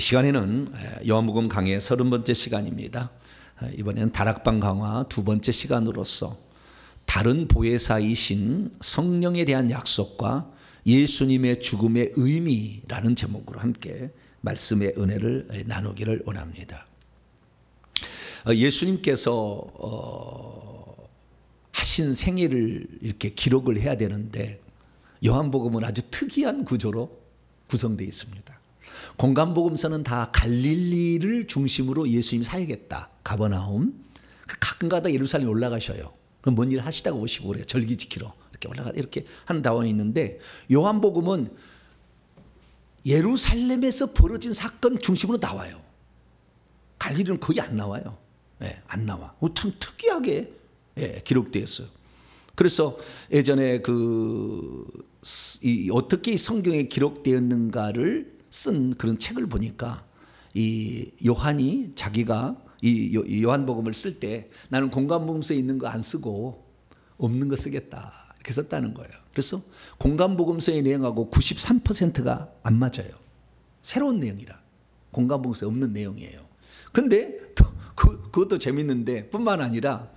시간에는 요한복음 강의 30번째 시간입니다. 이번에는 다락방 강화 두 번째 시간으로서 다른 보혜사이신 성령에 대한 약속과 예수님의 죽음의 의미라는 제목으로 함께 말씀의 은혜를 나누기를 원합니다. 예수님께서 하신 생애를 이렇게 기록을 해야 되는데 요한복음은 아주 특이한 구조로 구성되어 있습니다. 공간복음서는 다 갈릴리를 중심으로 예수님이 사역했다. 가버나움. 가끔가다 예루살렘에 올라가셔요. 그럼 뭔 일 하시다가 오시고 그래요. 절기 지키러 이렇게 올라가 이렇게 하는 다원이 있는데 요한복음은 예루살렘에서 벌어진 사건 중심으로 나와요. 갈릴리는 거의 안 나와요. 안 나와. 참 특이하게 기록되어 있어요. 그래서 예전에 어떻게 이 성경에 기록되었는가를 쓴 그런 책을 보니까 이 요한이 자기가 이 요한복음을 쓸 때 나는 공간복음서에 있는 거 안 쓰고 없는 거 쓰겠다 이렇게 썼다는 거예요. 그래서 공간복음서의 내용하고 93%가 안 맞아요. 새로운 내용이라 공간복음서에 없는 내용이에요. 근데 그것도 재밌는데 뿐만 아니라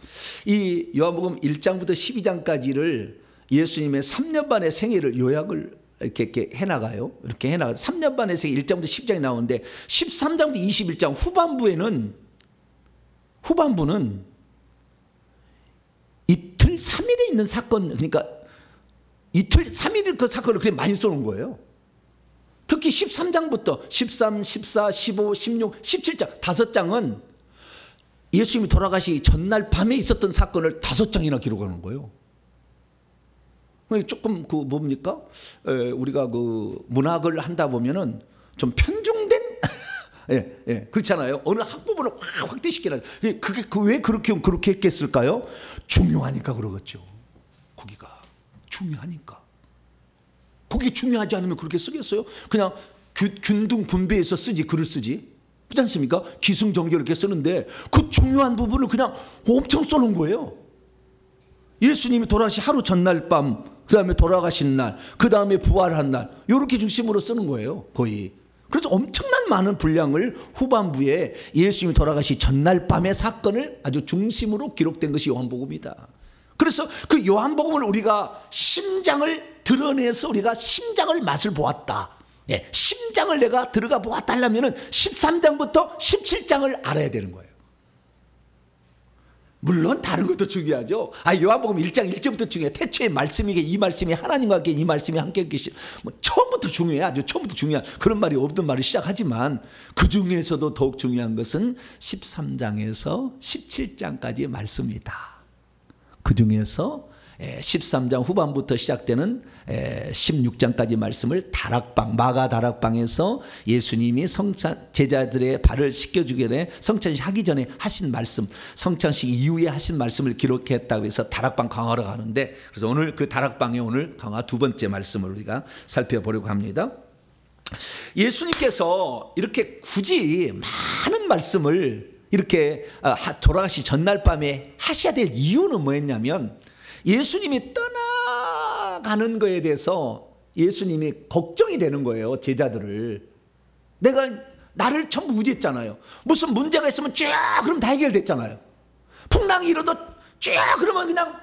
이 요한복음 1장부터 12장까지를 예수님의 3년 반의 생애를 요약을 이렇게 해나가요. 이렇게 해나가 3년 반의 생애 1장부터 10장이 나오는데 13장부터 21장 후반부는 이틀 3일에 있는 사건, 그러니까 이틀 3일 그 사건을 그렇게 많이 쏘는 거예요. 특히 13장부터 13, 14, 15, 16, 17장 5장은 예수님이 돌아가시 전날 밤에 있었던 사건을 5장이나 기록하는 거예요. 조금 뭡니까? 우리가 문학을 한다 보면은 좀 편중된 그렇잖아요. 어느 학부분을 확대시키라. 그게 왜 그렇게 했겠을까요? 중요하니까 그러겠죠. 거기가 중요하니까. 거기 중요하지 않으면 그렇게 쓰겠어요? 그냥 균등 분배해서 글을 쓰지. 그렇지 않습니까? 기승전결 이렇게 쓰는데 그 중요한 부분을 그냥 엄청 써놓은 거예요. 예수님이 돌아가신 하루 전날 밤, 그 다음에 돌아가신 날, 그 다음에 부활한 날, 이렇게 중심으로 쓰는 거예요, 거의. 그래서 엄청난 많은 분량을 후반부에 예수님이 돌아가신 전날 밤의 사건을 아주 중심으로 기록된 것이 요한복음이다. 그래서 그 요한복음을 우리가 심장을 드러내서 우리가 심장을 맛을 보았다. 심장을 내가 들어가 보았다 하려면 13장부터 17장을 알아야 되는 거예요. 물론 다른 것도 중요하죠. 요한복음 1장 1절부터 중요해. 태초에 말씀이 이 말씀이 하나님과 함께 이 말씀이 함께 계시. 처음부터 중요해. 아주 처음부터 중요한 그런 말이 없던 말을 시작하지만 그 중에서도 더욱 중요한 것은 13장에서 17장까지의 말씀이다. 그 중에서 13장 후반부터 시작되는 16장까지 말씀을 마가 다락방에서 예수님이 제자들의 발을 씻겨주기 전에 성찬식 하기 전에 하신 말씀, 성찬식 이후에 하신 말씀을 기록했다고 해서 다락방 강화로 가는데, 그래서 오늘 그 다락방의 오늘 강화 두 번째 말씀을 우리가 살펴보려고 합니다. 예수님께서 이렇게 굳이 많은 말씀을 이렇게 돌아가시 전날 밤에 하셔야 될 이유는 뭐였냐면, 예수님이 떠나가는 거에 대해서 예수님이 걱정이 되는 거예요. 제자들을. 나를 전부 의지했잖아요. 무슨 문제가 있으면 쫙 그럼 다 해결됐잖아요. 풍랑이 일어도 쫙 그러면 그냥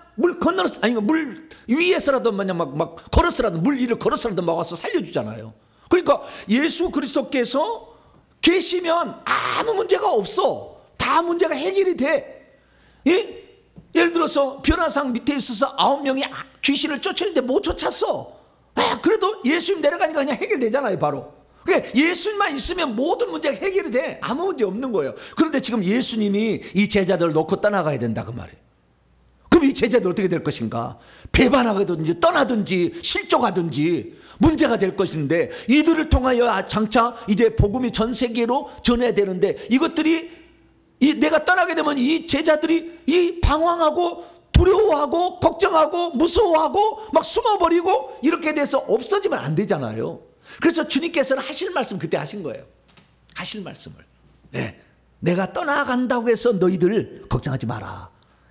물 위에서라도 막 걸어서라도 물 위를 걸어서라도 막아서 살려주잖아요. 그러니까 예수 그리스도께서 계시면 아무 문제가 없어. 다 문제가 해결이 돼. 예를 들어서 변화상 밑에 있어서 9명이 귀신을 쫓았는데 못 쫓았어. 그래도 예수님 내려가니까 그냥 해결되잖아요, 바로. 그러니까 예수님만 있으면 모든 문제가 해결이 돼. 아무 문제 없는 거예요. 그런데 지금 예수님이 이 제자들을 놓고 떠나가야 된다 그 말이에요. 그럼 이 제자들 어떻게 될 것인가? 배반하든지 떠나든지 실족하든지 문제가 될 것인데, 이들을 통하여 장차 이제 복음이 전 세계로 전해야 되는데, 이것들이 내가 떠나게 되면 이 제자들이 이 방황하고 두려워하고 걱정하고 무서워하고 막 숨어버리고 이렇게 돼서 없어지면 안 되잖아요. 그래서 주님께서는 하실 말씀 그때 하신 거예요. 하실 말씀을. 내가 떠나간다고 해서 너희들 걱정하지 마라.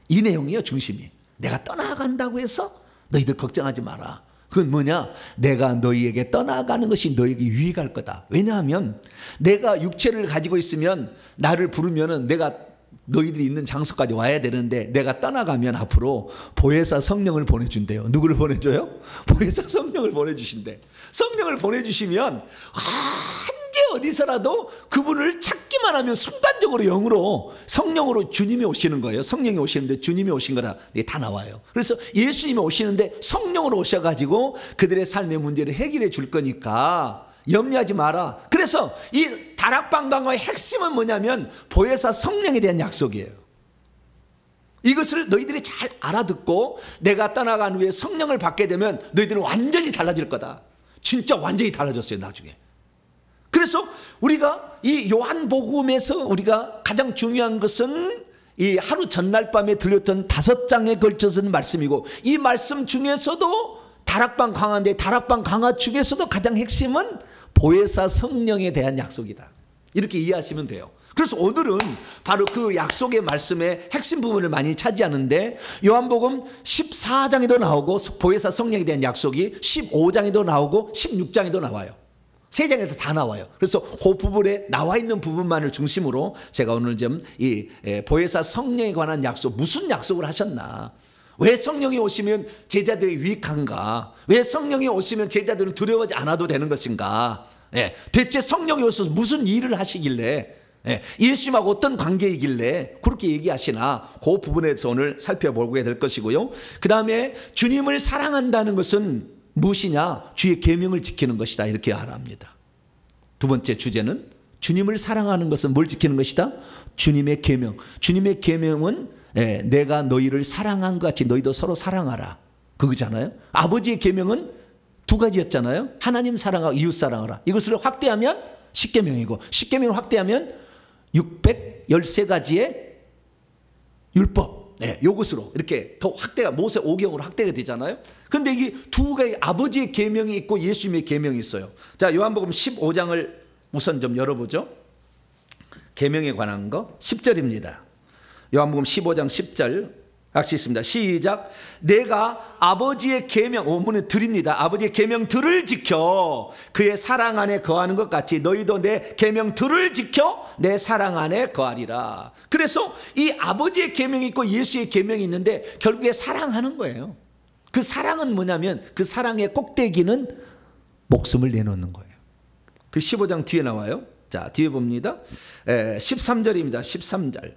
이 내용이에요, 중심이. 내가 떠나간다고 해서 너희들 걱정하지 마라. 그건 뭐냐? 내가 너희에게 떠나가는 것이 너희에게 유익할 거다. 왜냐하면 내가 육체를 가지고 있으면 나를 부르면은 내가 너희들이 있는 장소까지 와야 되는데 내가 떠나가면 앞으로 보혜사 성령을 보내준대요. 누구를 보내줘요? 보혜사 성령을 보내주신대. 성령을 보내주시면 언제 어디서라도 그분을 찾기만 하면 순간적으로 영으로 성령으로 주님이 오시는 거예요. 성령이 오시는데 주님이 오신 거라 다 나와요. 그래서 예수님이 오시는데 성령으로 오셔가지고 그들의 삶의 문제를 해결해 줄 거니까 염려하지 마라. 그래서 이 다락방 강화의 핵심은 뭐냐면 보혜사 성령에 대한 약속이에요. 이것을 너희들이 잘 알아듣고 내가 떠나간 후에 성령을 받게 되면 너희들은 완전히 달라질 거다. 진짜 완전히 달라졌어요 나중에. 그래서 우리가 이 요한복음에서 우리가 가장 중요한 것은 이 하루 전날 밤에 들렸던 5장에 걸쳐서는 말씀이고, 이 말씀 중에서도 다락방 강화인데 다락방 강화 중에서도 가장 핵심은 보혜사 성령에 대한 약속이다. 이렇게 이해하시면 돼요. 그래서 오늘은 바로 그 약속의 말씀의 핵심 부분을 많이 차지하는데, 요한복음 14장에도 나오고 보혜사 성령에 대한 약속이 15장에도 나오고 16장에도 나와요. 3장에서 다 나와요. 그래서 그 부분에 나와 있는 부분만을 중심으로 제가 오늘 좀 이 보혜사 성령에 관한 약속, 무슨 약속을 하셨나, 왜 성령이 오시면 제자들이 유익한가, 왜 성령이 오시면 제자들은 두려워하지 않아도 되는 것인가, 대체 성령이 오셔서 무슨 일을 하시길래, 예수님하고 어떤 관계이길래 그렇게 얘기하시나, 그 부분에서 오늘 살펴보게 될 것이고요. 그 다음에 주님을 사랑한다는 것은 무엇이냐? 주의 계명을 지키는 것이다, 이렇게 말합니다. 두 번째 주제는 주님을 사랑하는 것은 뭘 지키는 것이다? 주님의 계명. 주님의 계명은 내가 너희를 사랑한 것 같이 너희도 서로 사랑하라, 그거잖아요. 아버지의 계명은 2가지였잖아요. 하나님 사랑하고 이웃 사랑하라. 이것을 확대하면 10계명이고, 10계명을 확대하면 613가지의 율법, 요것으로 이렇게 더 확대가, 모세 5경으로 확대가 되잖아요. 그런데 이게 2가지, 아버지의 계명이 있고 예수님의 계명이 있어요. 자, 요한복음 15장을 우선 좀 열어보죠. 계명에 관한 거 10절입니다. 요한복음 15장 10절 같이 있습니다. 시작. 내가 아버지의 계명, 원문에 들입니다. 아버지의 계명들을 지켜 그의 사랑 안에 거하는 것 같이 너희도 내 계명들을 지켜 내 사랑 안에 거하리라. 그래서 이 아버지의 계명이 있고 예수의 계명이 있는데 결국에 사랑하는 거예요. 그 사랑은 뭐냐면 그 사랑의 꼭대기는 목숨을 내놓는 거예요. 그 15장 뒤에 나와요. 자, 뒤에 봅니다. 13절입니다. 13절.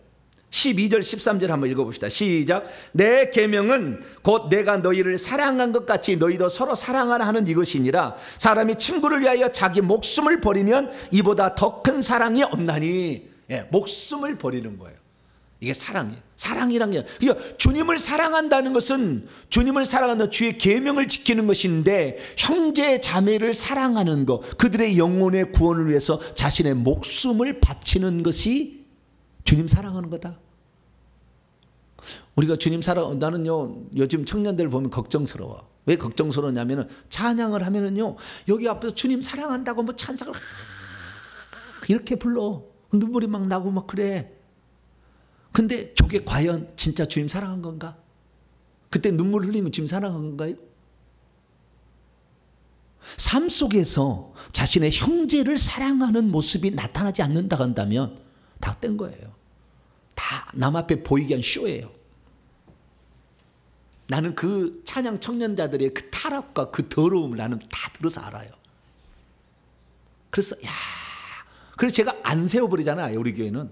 12절 13절 한번 읽어봅시다. 시작. 내 계명은 곧 내가 너희를 사랑한 것 같이 너희도 서로 사랑하라 하는 이것이니라. 사람이 친구를 위하여 자기 목숨을 버리면 이보다 더 큰 사랑이 없나니. 목숨을 버리는 거예요. 이게 사랑이에요. 사랑이란 게, 그러니까 주님을 사랑한다는 것은 주님을 사랑하는 주의 계명을 지키는 것인데, 형제 자매를 사랑하는 것, 그들의 영혼의 구원을 위해서 자신의 목숨을 바치는 것이 주님 사랑하는 거다. 우리가 주님 사랑, 나는요 요즘 청년들 보면 걱정스러워. 왜 걱정스러우냐면은 찬양을 하면은요 여기 앞에서 주님 사랑한다고 뭐 찬양을 이렇게 불러, 눈물이 막 나고 막 그래. 근데 저게 과연 진짜 주님 사랑한 건가? 그때 눈물 흘리면 주님 사랑한 건가요? 삶 속에서 자신의 형제를 사랑하는 모습이 나타나지 않는다 한다면 다 뗀 거예요. 다 남 앞에 보이게 한 쇼예요. 나는 그 찬양 청년자들의 그 타락과 그 더러움을 나는 다 들어서 알아요. 그래서 그래서 제가 안 세워버리잖아요. 우리 교회는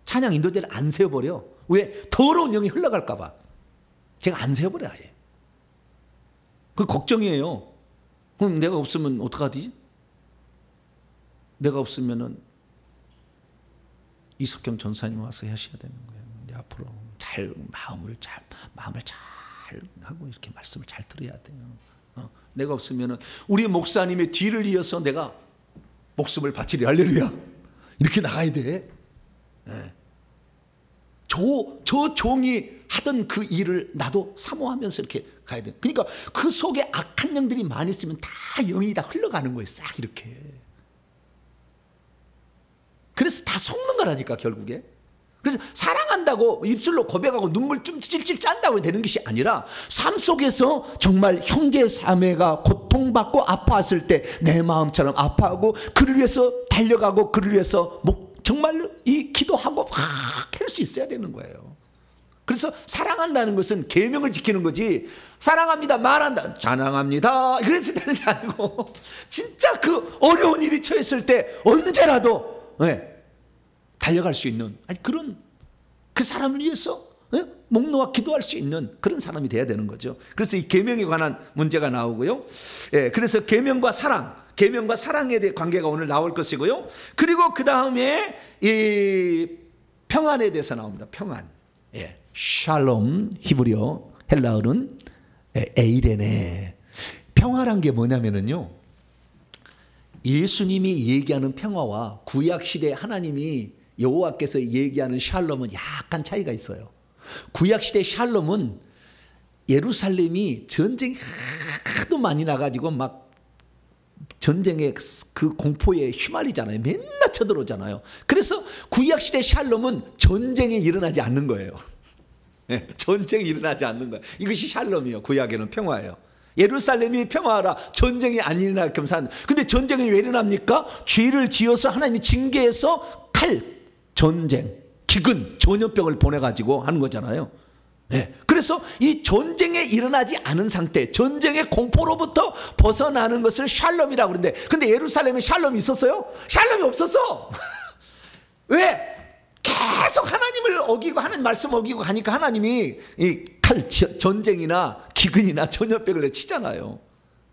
찬양 인도자를 안 세워버려. 왜? 더러운 영이 흘러갈까 봐. 제가 안 세워버려 아예. 그 걱정이에요. 그럼 내가 없으면 어떡하지? 내가 없으면은 이석경 전사님 와서 하셔야 되는 거예요. 이제 앞으로 마음을 잘 하고 이렇게 말씀을 잘 들어야 돼요. 내가 없으면은 우리 목사님의 뒤를 이어서 내가 목숨을 바치리, 할렐루야, 이렇게 나가야 돼. 저 종이 하던 그 일을 나도 사모하면서 이렇게 가야 돼. 그러니까 그 속에 악한 영들이 많이 있으면 다 영이 다 흘러가는 거예요. 싹 이렇게. 그래서 다 속는 거라니까 결국에. 그래서 사랑한다고 입술로 고백하고 눈물 좀 찔찔 짠다고 되는 것이 아니라 삶 속에서 정말 형제 자매가 고통받고 아파했을 때 내 마음처럼 아파하고 그를 위해서 달려가고 그를 위해서 정말 이 기도하고 막 할 수 있어야 되는 거예요. 그래서 사랑한다는 것은 계명을 지키는 거지, 사랑합니다 말한다 자랑합니다 이래서 되는 게 아니고 진짜 그 어려운 일이 처했을 때 언제라도 달려갈 수 있는 그런 그 사람을 위해서 목 놓아 기도할 수 있는 그런 사람이 돼야 되는 거죠. 그래서 이 계명에 관한 문제가 나오고요. 그래서 계명과 사랑에 대한 관계가 오늘 나올 것이고요. 그리고 그 다음에 이 평안에 대해서 나옵니다. 평안. 샬롬, 히브리어, 헬라어는 에이레네. 평화란 게 뭐냐면요, 예수님이 얘기하는 평화와 구약시대 하나님이 여호와께서 얘기하는 샬롬은 약간 차이가 있어요. 구약시대 샬롬은 예루살렘이 전쟁이 하도 많이 나가지고 막 전쟁의 그 공포에 휘말리잖아요. 맨날 쳐들어오잖아요. 그래서 구약시대 샬롬은 전쟁이 일어나지 않는 거예요. 전쟁이 일어나지 않는 거예요. 이것이 샬롬이요. 구약에는 평화예요. 예루살렘이 평화하라, 전쟁이 안 일어나게끔 사는. 근데 전쟁이 왜 일어납니까? 죄를 지어서 하나님이 징계해서 칼, 전쟁, 기근, 전염병을 보내가지고 하는 거잖아요. 그래서 이 전쟁에 일어나지 않은 상태, 전쟁의 공포로부터 벗어나는 것을 샬롬이라고 그러는데, 근데 예루살렘에 샬롬이 있었어요? 샬롬이 없었어. 왜? 계속 하나님을 어기고 하나님 말씀 어기고 가니까 하나님이 이 칼, 전쟁이나 기근이나 전염병을 치잖아요.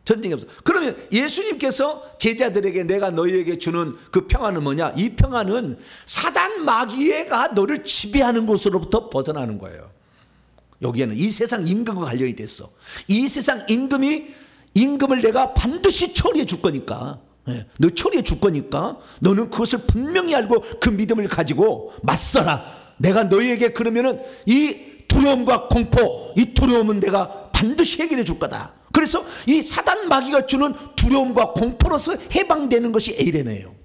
전쟁이 없어. 그러면 예수님께서 제자들에게 내가 너희에게 주는 그 평안은 뭐냐? 이 평안은 사단 마귀가 너를 지배하는 곳으로부터 벗어나는 거예요. 여기에는 이 세상 임금과 관련이 됐어. 이 세상 임금을 내가 반드시 처리해 줄 거니까, 너 처리해 줄 거니까 너는 그것을 분명히 알고 그 믿음을 가지고 맞서라. 내가 너희에게 그러면은 이 두려움과 공포, 이 두려움은 내가 반드시 해결해 줄 거다. 그래서 이 사단 마귀가 주는 두려움과 공포로서 해방되는 것이 에이레네예요.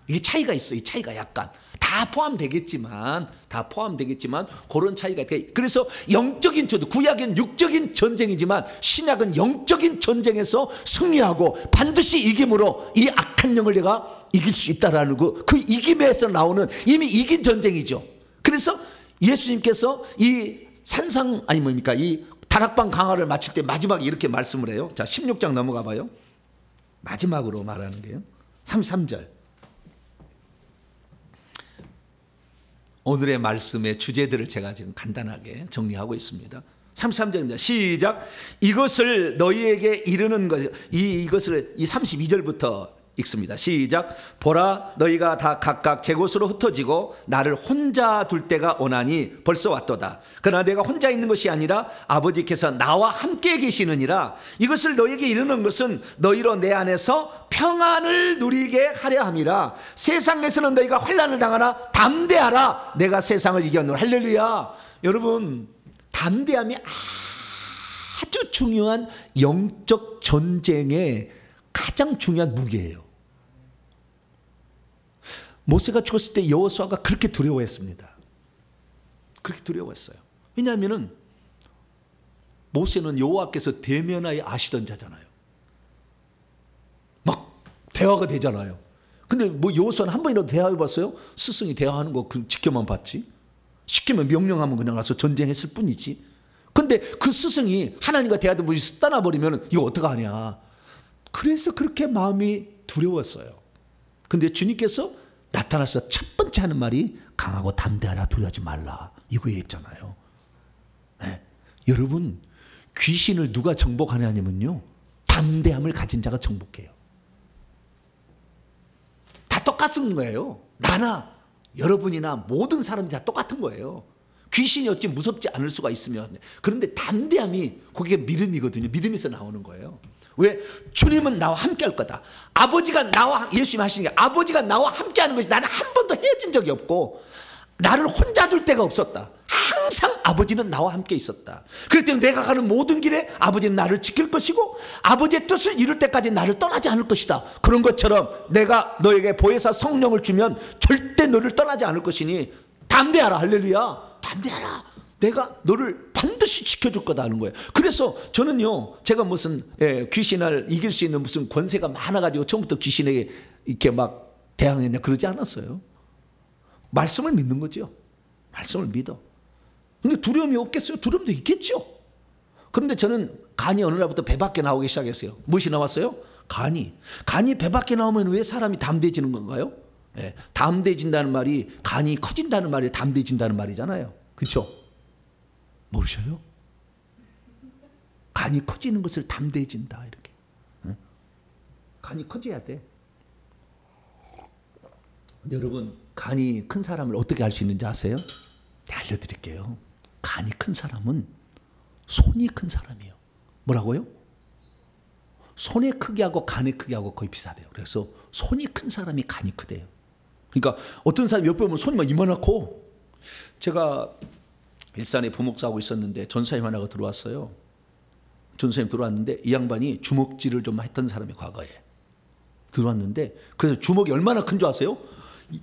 이게 차이가 있어. 이 차이가 약간 다 포함되겠지만 그런 차이가 있다. 그래서 영적인 전쟁, 구약은 육적인 전쟁이지만 신약은 영적인 전쟁에서 승리하고 반드시 이김으로 이 악한 영을 내가 이길 수 있다라는 그 이김에서 나오는 이미 이긴 전쟁이죠. 그래서 예수님께서 이 이 다락방 강화를 마칠 때 마지막에 이렇게 말씀을 해요. 자, 16장 넘어가 봐요. 마지막으로 말하는 게요. 33절. 오늘의 말씀의 주제들을 제가 지금 간단하게 정리하고 있습니다. 33절입니다. 시작. 이것을 너희에게 이르는 것, 이것을 32절부터 읽습니다. 시작. 보라, 너희가 다 각각 제 곳으로 흩어지고 나를 혼자 둘 때가 오나니 벌써 왔도다. 그러나 내가 혼자 있는 것이 아니라 아버지께서 나와 함께 계시느니라. 이것을 너희에게 이르는 것은 너희로 내 안에서 평안을 누리게 하려 함이라. 세상에서는 너희가 환난을 당하나 담대하라. 내가 세상을 이겼노라. 할렐루야. 여러분, 담대함이 아주 중요한 영적 전쟁의 가장 중요한 무기예요. 모세가 죽었을 때 여호수아가 그렇게 두려워했습니다. 그렇게 두려워했어요. 왜냐하면 모세는 여호와께서 대면하여 아시던 자잖아요. 막 대화가 되잖아요. 근데 뭐 여호수아는 한 번이라도 대화해봤어요? 스승이 대화하는 거 지켜만 봤지. 시키면 명령하면 그냥 가서 전쟁했을 뿐이지. 근데 그 스승이 하나님과 대화도 못해서 떠나버리면 이거 어떡하냐. 그래서 그렇게 마음이 두려웠어요. 근데 주님께서 나타나서 첫 번째 하는 말이 강하고 담대하라, 두려워하지 말라, 이거였잖아요. 여러분, 귀신을 누가 정복하냐면요, 담대함을 가진 자가 정복해요. 다 똑같은 거예요. 나나 여러분이나 모든 사람들이 다 똑같은 거예요. 귀신이 어찌 무섭지 않을 수가 있으면. 그런데 담대함이 그게 믿음이거든요. 믿음에서 나오는 거예요. 왜? 주님은 나와 함께 할 거다. 아버지가 예수님 하시는 게 아버지가 나와 함께 하는 것이, 나는 한 번도 헤어진 적이 없고 나를 혼자 둘 때가 없었다. 항상 아버지는 나와 함께 있었다. 그렇기 때문에 내가 가는 모든 길에 아버지는 나를 지킬 것이고 아버지의 뜻을 이룰 때까지 나를 떠나지 않을 것이다. 그런 것처럼 내가 너에게 보혜사 성령을 주면 절대 너를 떠나지 않을 것이니 담대하라. 할렐루야. 담대하라. 내가 너를 반드시 지켜줄 거다 하는 거예요. 그래서 저는요, 제가 무슨 귀신을 이길 수 있는 무슨 권세가 많아가지고 처음부터 귀신에게 이렇게 막 대항했냐 그러지 않았어요. 말씀을 믿는 거죠. 말씀을 믿어. 근데 두려움이 없겠어요? 두려움도 있겠죠. 그런데 저는 간이 어느 날부터 배 밖에 나오기 시작했어요. 무엇이 나왔어요? 간이 배 밖에 나오면 왜 사람이 담대해지는 건가요? 담대해진다는 말이 간이 커진다는 말이 담대해진다는 말이잖아요. 그렇죠? 모르셔요? 간이 커지는 것을 담대해진다 이렇게. 간이 커져야 돼. 여러분, 간이 큰 사람을 어떻게 알 수 있는지 아세요? 네, 알려드릴게요. 간이 큰 사람은 손이 큰 사람이에요. 뭐라고요? 손의 크기하고 간의 크기하고 거의 비슷해요. 그래서 손이 큰 사람이 간이 크대요. 그러니까 어떤 사람이 옆에 보면 손이 막 이만하고, 제가 일산에 부목사하고 있었는데 전사님 하나가 들어왔어요. 전사님 들어왔는데 이 양반이 주먹질을 좀 했던 사람이 과거에 들어왔는데, 그래서 주먹이 얼마나 큰 줄 아세요?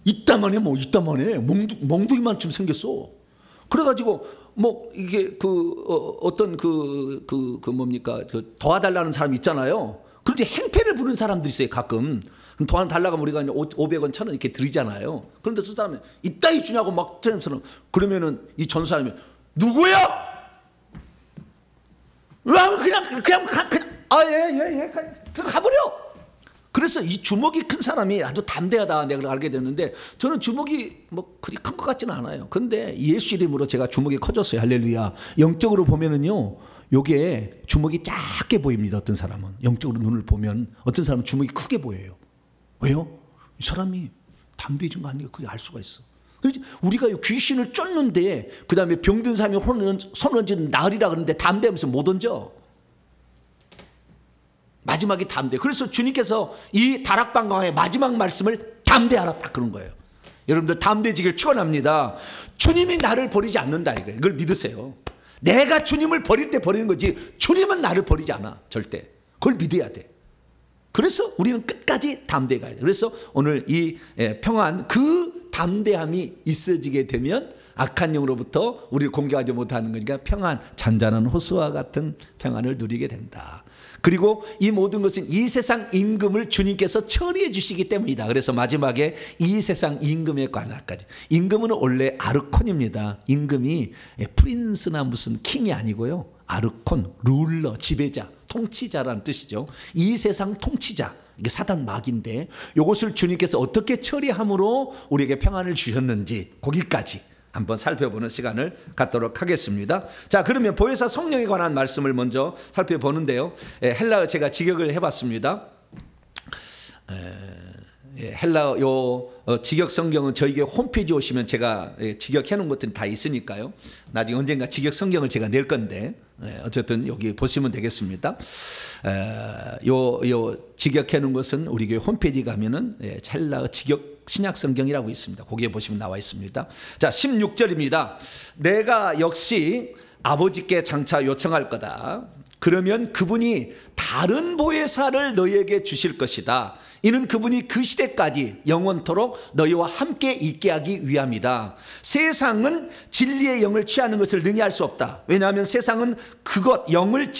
이따만해. 이따만해. 멍둥이만큼 생겼어. 그래가지고 뭐 이게 어떤 뭡니까 도와달라는 사람 있잖아요. 그런데 행패를 부르는 사람들이 있어요. 가끔 도와달라고 우리가 500원 1000원 이렇게 드리잖아요. 그런데 그 사람이 이따위 주냐고 막 때리면서, 그러면은 이 전사님이 누구야? 그냥 예 가버려. 그래서 이 주먹이 큰 사람이 아주 담대하다 내가 알게 됐는데, 저는 주먹이 뭐 그리 큰 것 같지는 않아요. 그런데 예수 이름으로 제가 주먹이 커졌어요. 할렐루야. 영적으로 보면은요, 요게 주먹이 작게 보입니다. 어떤 사람은 영적으로 눈을 보면 어떤 사람은 주먹이 크게 보여요. 왜요? 이 사람이 담대해진 거 아니에요. 그게 알 수가 있어. 그래서 우리가 귀신을 쫓는데, 그 다음에 병든 사람이 손 얹은 나으리라 그러는데 담대하면서 못 얹어. 마지막에 담대. 그래서 주님께서 이 다락방광의 마지막 말씀을 담대하라 딱 그런 거예요. 여러분들 담대해지길 축원합니다. 주님이 나를 버리지 않는다 이거예요. 이걸 믿으세요. 내가 주님을 버릴 때 버리는 거지, 주님은 나를 버리지 않아. 절대. 그걸 믿어야 돼. 그래서 우리는 끝까지 담대해 가야 돼. 그래서 오늘 이 평안, 그 담대함이 있어지게 되면 악한 영으로부터 우리를 공격하지 못하는 거니까 평안, 잔잔한 호수와 같은 평안을 누리게 된다. 그리고 이 모든 것은 이 세상 임금을 주님께서 처리해 주시기 때문이다. 그래서 마지막에 이 세상 임금에 관한까지. 임금은 원래 아르콘입니다. 임금이 프린스나 무슨 킹이 아니고요. 아르콘, 룰러, 지배자, 통치자라는 뜻이죠. 이 세상 통치자. 이게 사단 마귀인데, 이것을 주님께서 어떻게 처리함으로 우리에게 평안을 주셨는지 거기까지 한번 살펴보는 시간을 갖도록 하겠습니다. 자, 그러면 보혜사 성령에 관한 말씀을 먼저 살펴보는데요. 헬라어 제가 직역을 해봤습니다. 헬라어 직역 성경은 저에게 홈페이지 오시면 제가 직역해 놓은 것들이 다 있으니까요. 나중에 언젠가 직역 성경을 제가 낼 건데, 어쨌든 여기 보시면 되겠습니다. 요 직역해 놓은 것은 우리 교회 홈페이지 가면은 헬라어 직역 신약 성경이라고 있습니다. 거기에 보시면 나와 있습니다. 자, 16절입니다. 내가 역시 아버지께 장차 요청할 거다. 그러면 그분이 다른 보혜사를 너희에게 주실 것이다. 이는 그분이 그 시대까지 영원토록 너희와 함께 있게 하기 위함이다. 세상은 진리의 영을 취하는 것을 능히 할 수 없다. 왜냐하면 세상은 그것 영을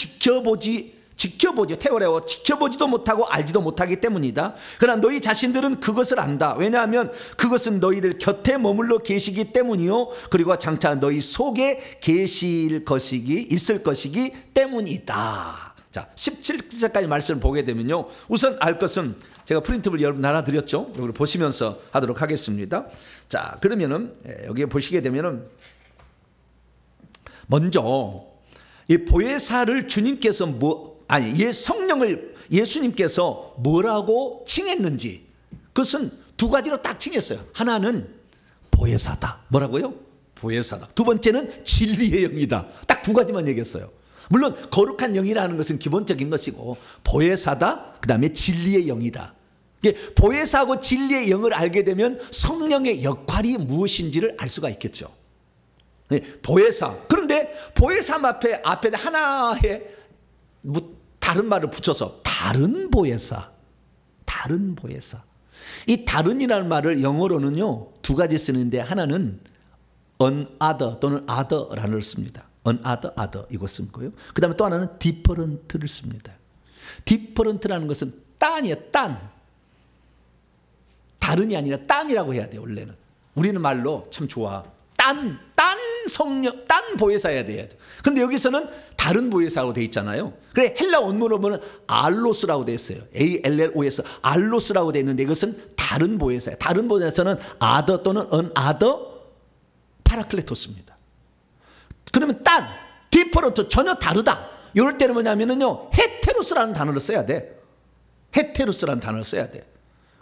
테오레오 지켜보지도 못하고 알지도 못하기 때문이다. 그러나 너희 자신들은 그것을 안다. 왜냐하면 그것은 너희들 곁에 머물러 계시기 때문이요, 그리고 장차 너희 속에 있을 것이기 때문이다. 자, 17절까지 말씀을 보게 되면요, 우선 알 것은 제가 프린트를 여러분 나눠드렸죠. 여기 보시면서 하도록 하겠습니다. 자, 그러면은 여기에 보시게 되면은 먼저 이 보혜사를 주님께서 성령을 예수님께서 뭐라고 칭했는지, 그것은 두 가지로 딱 칭했어요. 하나는 보혜사다. 뭐라고요? 보혜사다. 두 번째는 진리의 영이다. 딱 두 가지만 얘기했어요. 물론 거룩한 영이라는 것은 기본적인 것이고, 보혜사다, 그 다음에 진리의 영이다. 보혜사하고 진리의 영을 알게 되면 성령의 역할이 무엇인지를 알 수가 있겠죠. 보혜사. 그런데 보혜사 앞에 하나의 다른 말을 붙여서 다른 보혜사. 이 다른이라는 말을 영어로는요 두 가지 쓰는데, 하나는 another 또는 other라는 씁니다. another, other 이거 쓴 거예요. 그 다음에 또 하나는 different를 씁니다. different라는 것은 딴이에요. 딴. 다른이 아니라 딴이라고 해야 돼요. 원래는. 우리는 말로 참 좋아. 딴 성령, 딴 보혜사여야 돼요. 그런데 여기서는 다른 보혜사라고 돼 있잖아요. 그래 헬라 원문으로 보면 알로스라고 돼 있어요. ALLOS 알로스라고 돼 있는데 이것은 다른 보혜사예요. 다른 보혜사는 other 또는 another 파라클레토스입니다. 그러면 딴, 디퍼런트 전혀 다르다. 이럴 때는 뭐냐면요 헤테로스라는 단어를 써야 돼. 헤테로스라는 단어를 써야 돼.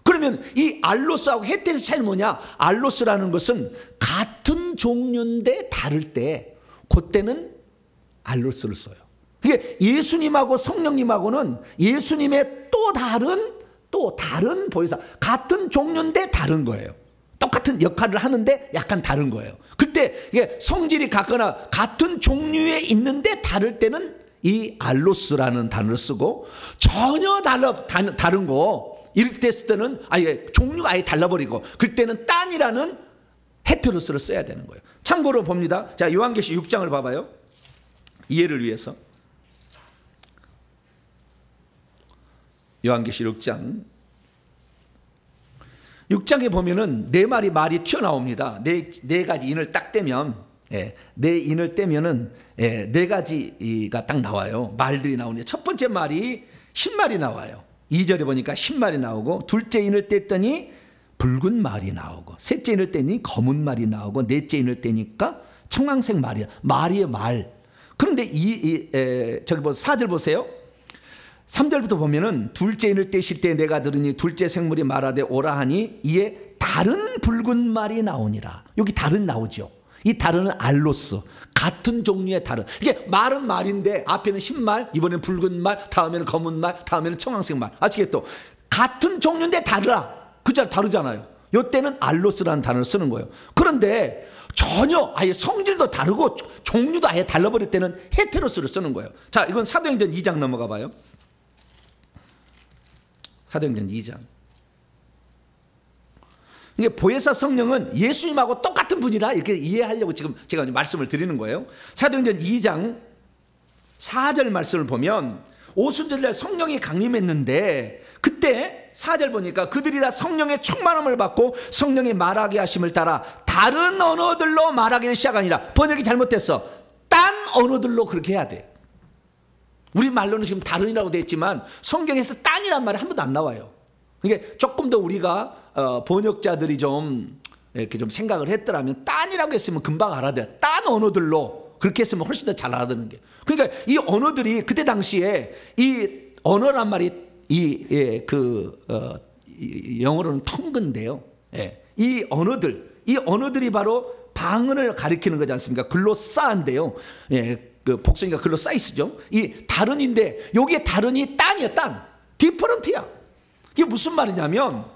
그러면 이 알로스하고 헤테로스 차이는 뭐냐? 알로스라는 것은 같은 종류인데 다를 때 그때는 알로스를 써요. 이게 예수님하고 성령님하고는 예수님의 또 다른 보혜사, 같은 종류인데 다른 거예요. 똑같은 역할을 하는데 약간 다른 거예요. 그때 이게 성질이 같거나 같은 종류에 있는데 다를 때는 이 알로스라는 단어를 쓰고 전혀 다른 거 이럴 때 쓸 때는 아예 종류가 아예 달라버리고 그때는 딴이라는 헤테로스를 써야 되는 거예요. 참고로 봅니다. 자, 요한계시 6장을 봐봐요. 이해를 위해서. 요한계시 6장에 보면은 말이 튀어나옵니다. 네 가지 인을 딱 떼면, 네 인을 떼면은 네 가지가 딱 나와요. 말들이 나오는데 첫 번째 말이 흰말이 나와요. 2절에 보니까 흰말이 나오고, 둘째 인을 뗐더니 붉은 말이 나오고, 셋째 인을 떼니 검은 말이 나오고, 넷째 인을 떼니까 청황색 말이야. 말이에요, 말. 그런데 저기 4절 보세요. 3절부터 보면은 둘째 인을 떼실 때 내가 들으니 둘째 생물이 말하되 오라 하니 이에 다른 붉은 말이 나오니라. 여기 다른 나오죠. 이 다른은 알로스, 같은 종류의 다른. 이게 말은 말인데 앞에는 흰말, 이번엔 붉은 말, 다음에는 검은 말, 다음에는 청황색 말. 아시겠죠? 같은 종류인데 다르라. 그자 다르잖아요. 이때는 알로스라는 단어를 쓰는 거예요. 그런데 전혀 아예 성질도 다르고 종류도 아예 달라버릴 때는 헤테로스를 쓰는 거예요. 자, 이건 사도행전 2장 넘어가 봐요. 사도행전 2장. 이게 보혜사 성령은 예수님하고 똑같은 분이라 이렇게 이해하려고 지금 제가 말씀을 드리는 거예요. 사도행전 2장 4절 말씀을 보면 오순절날 성령이 강림했는데 그때 4절 보니까 그들이 다 성령의 충만함을 받고 성령이 말하게 하심을 따라 다른 언어들로 말하기를 시작하니라. 번역이 잘못됐어. 딴 언어들로 그렇게 해야 돼. 우리 말로는 지금 다른이라고 되어 있지만 성경에서 딴이란 말이 한 번도 안 나와요. 그러니까 조금 더 우리가 번역자들이 좀 이렇게 좀 생각을 했더라면 딴이라고 했으면 금방 알아들어요. 딴 언어들로 그렇게 했으면 훨씬 더 잘 알아듣는 게. 그러니까 이 언어들이 그때 당시에 이 언어란 말이 영어로는 텅근데요. 이 언어들이 바로 방언을 가리키는 거지 않습니까? 글로사인데요. 그 복성이가 글로사이스죠. 이 다른인데 여기에 다른이 딴이야, 딴. 디퍼런트야. 이게 무슨 말이냐면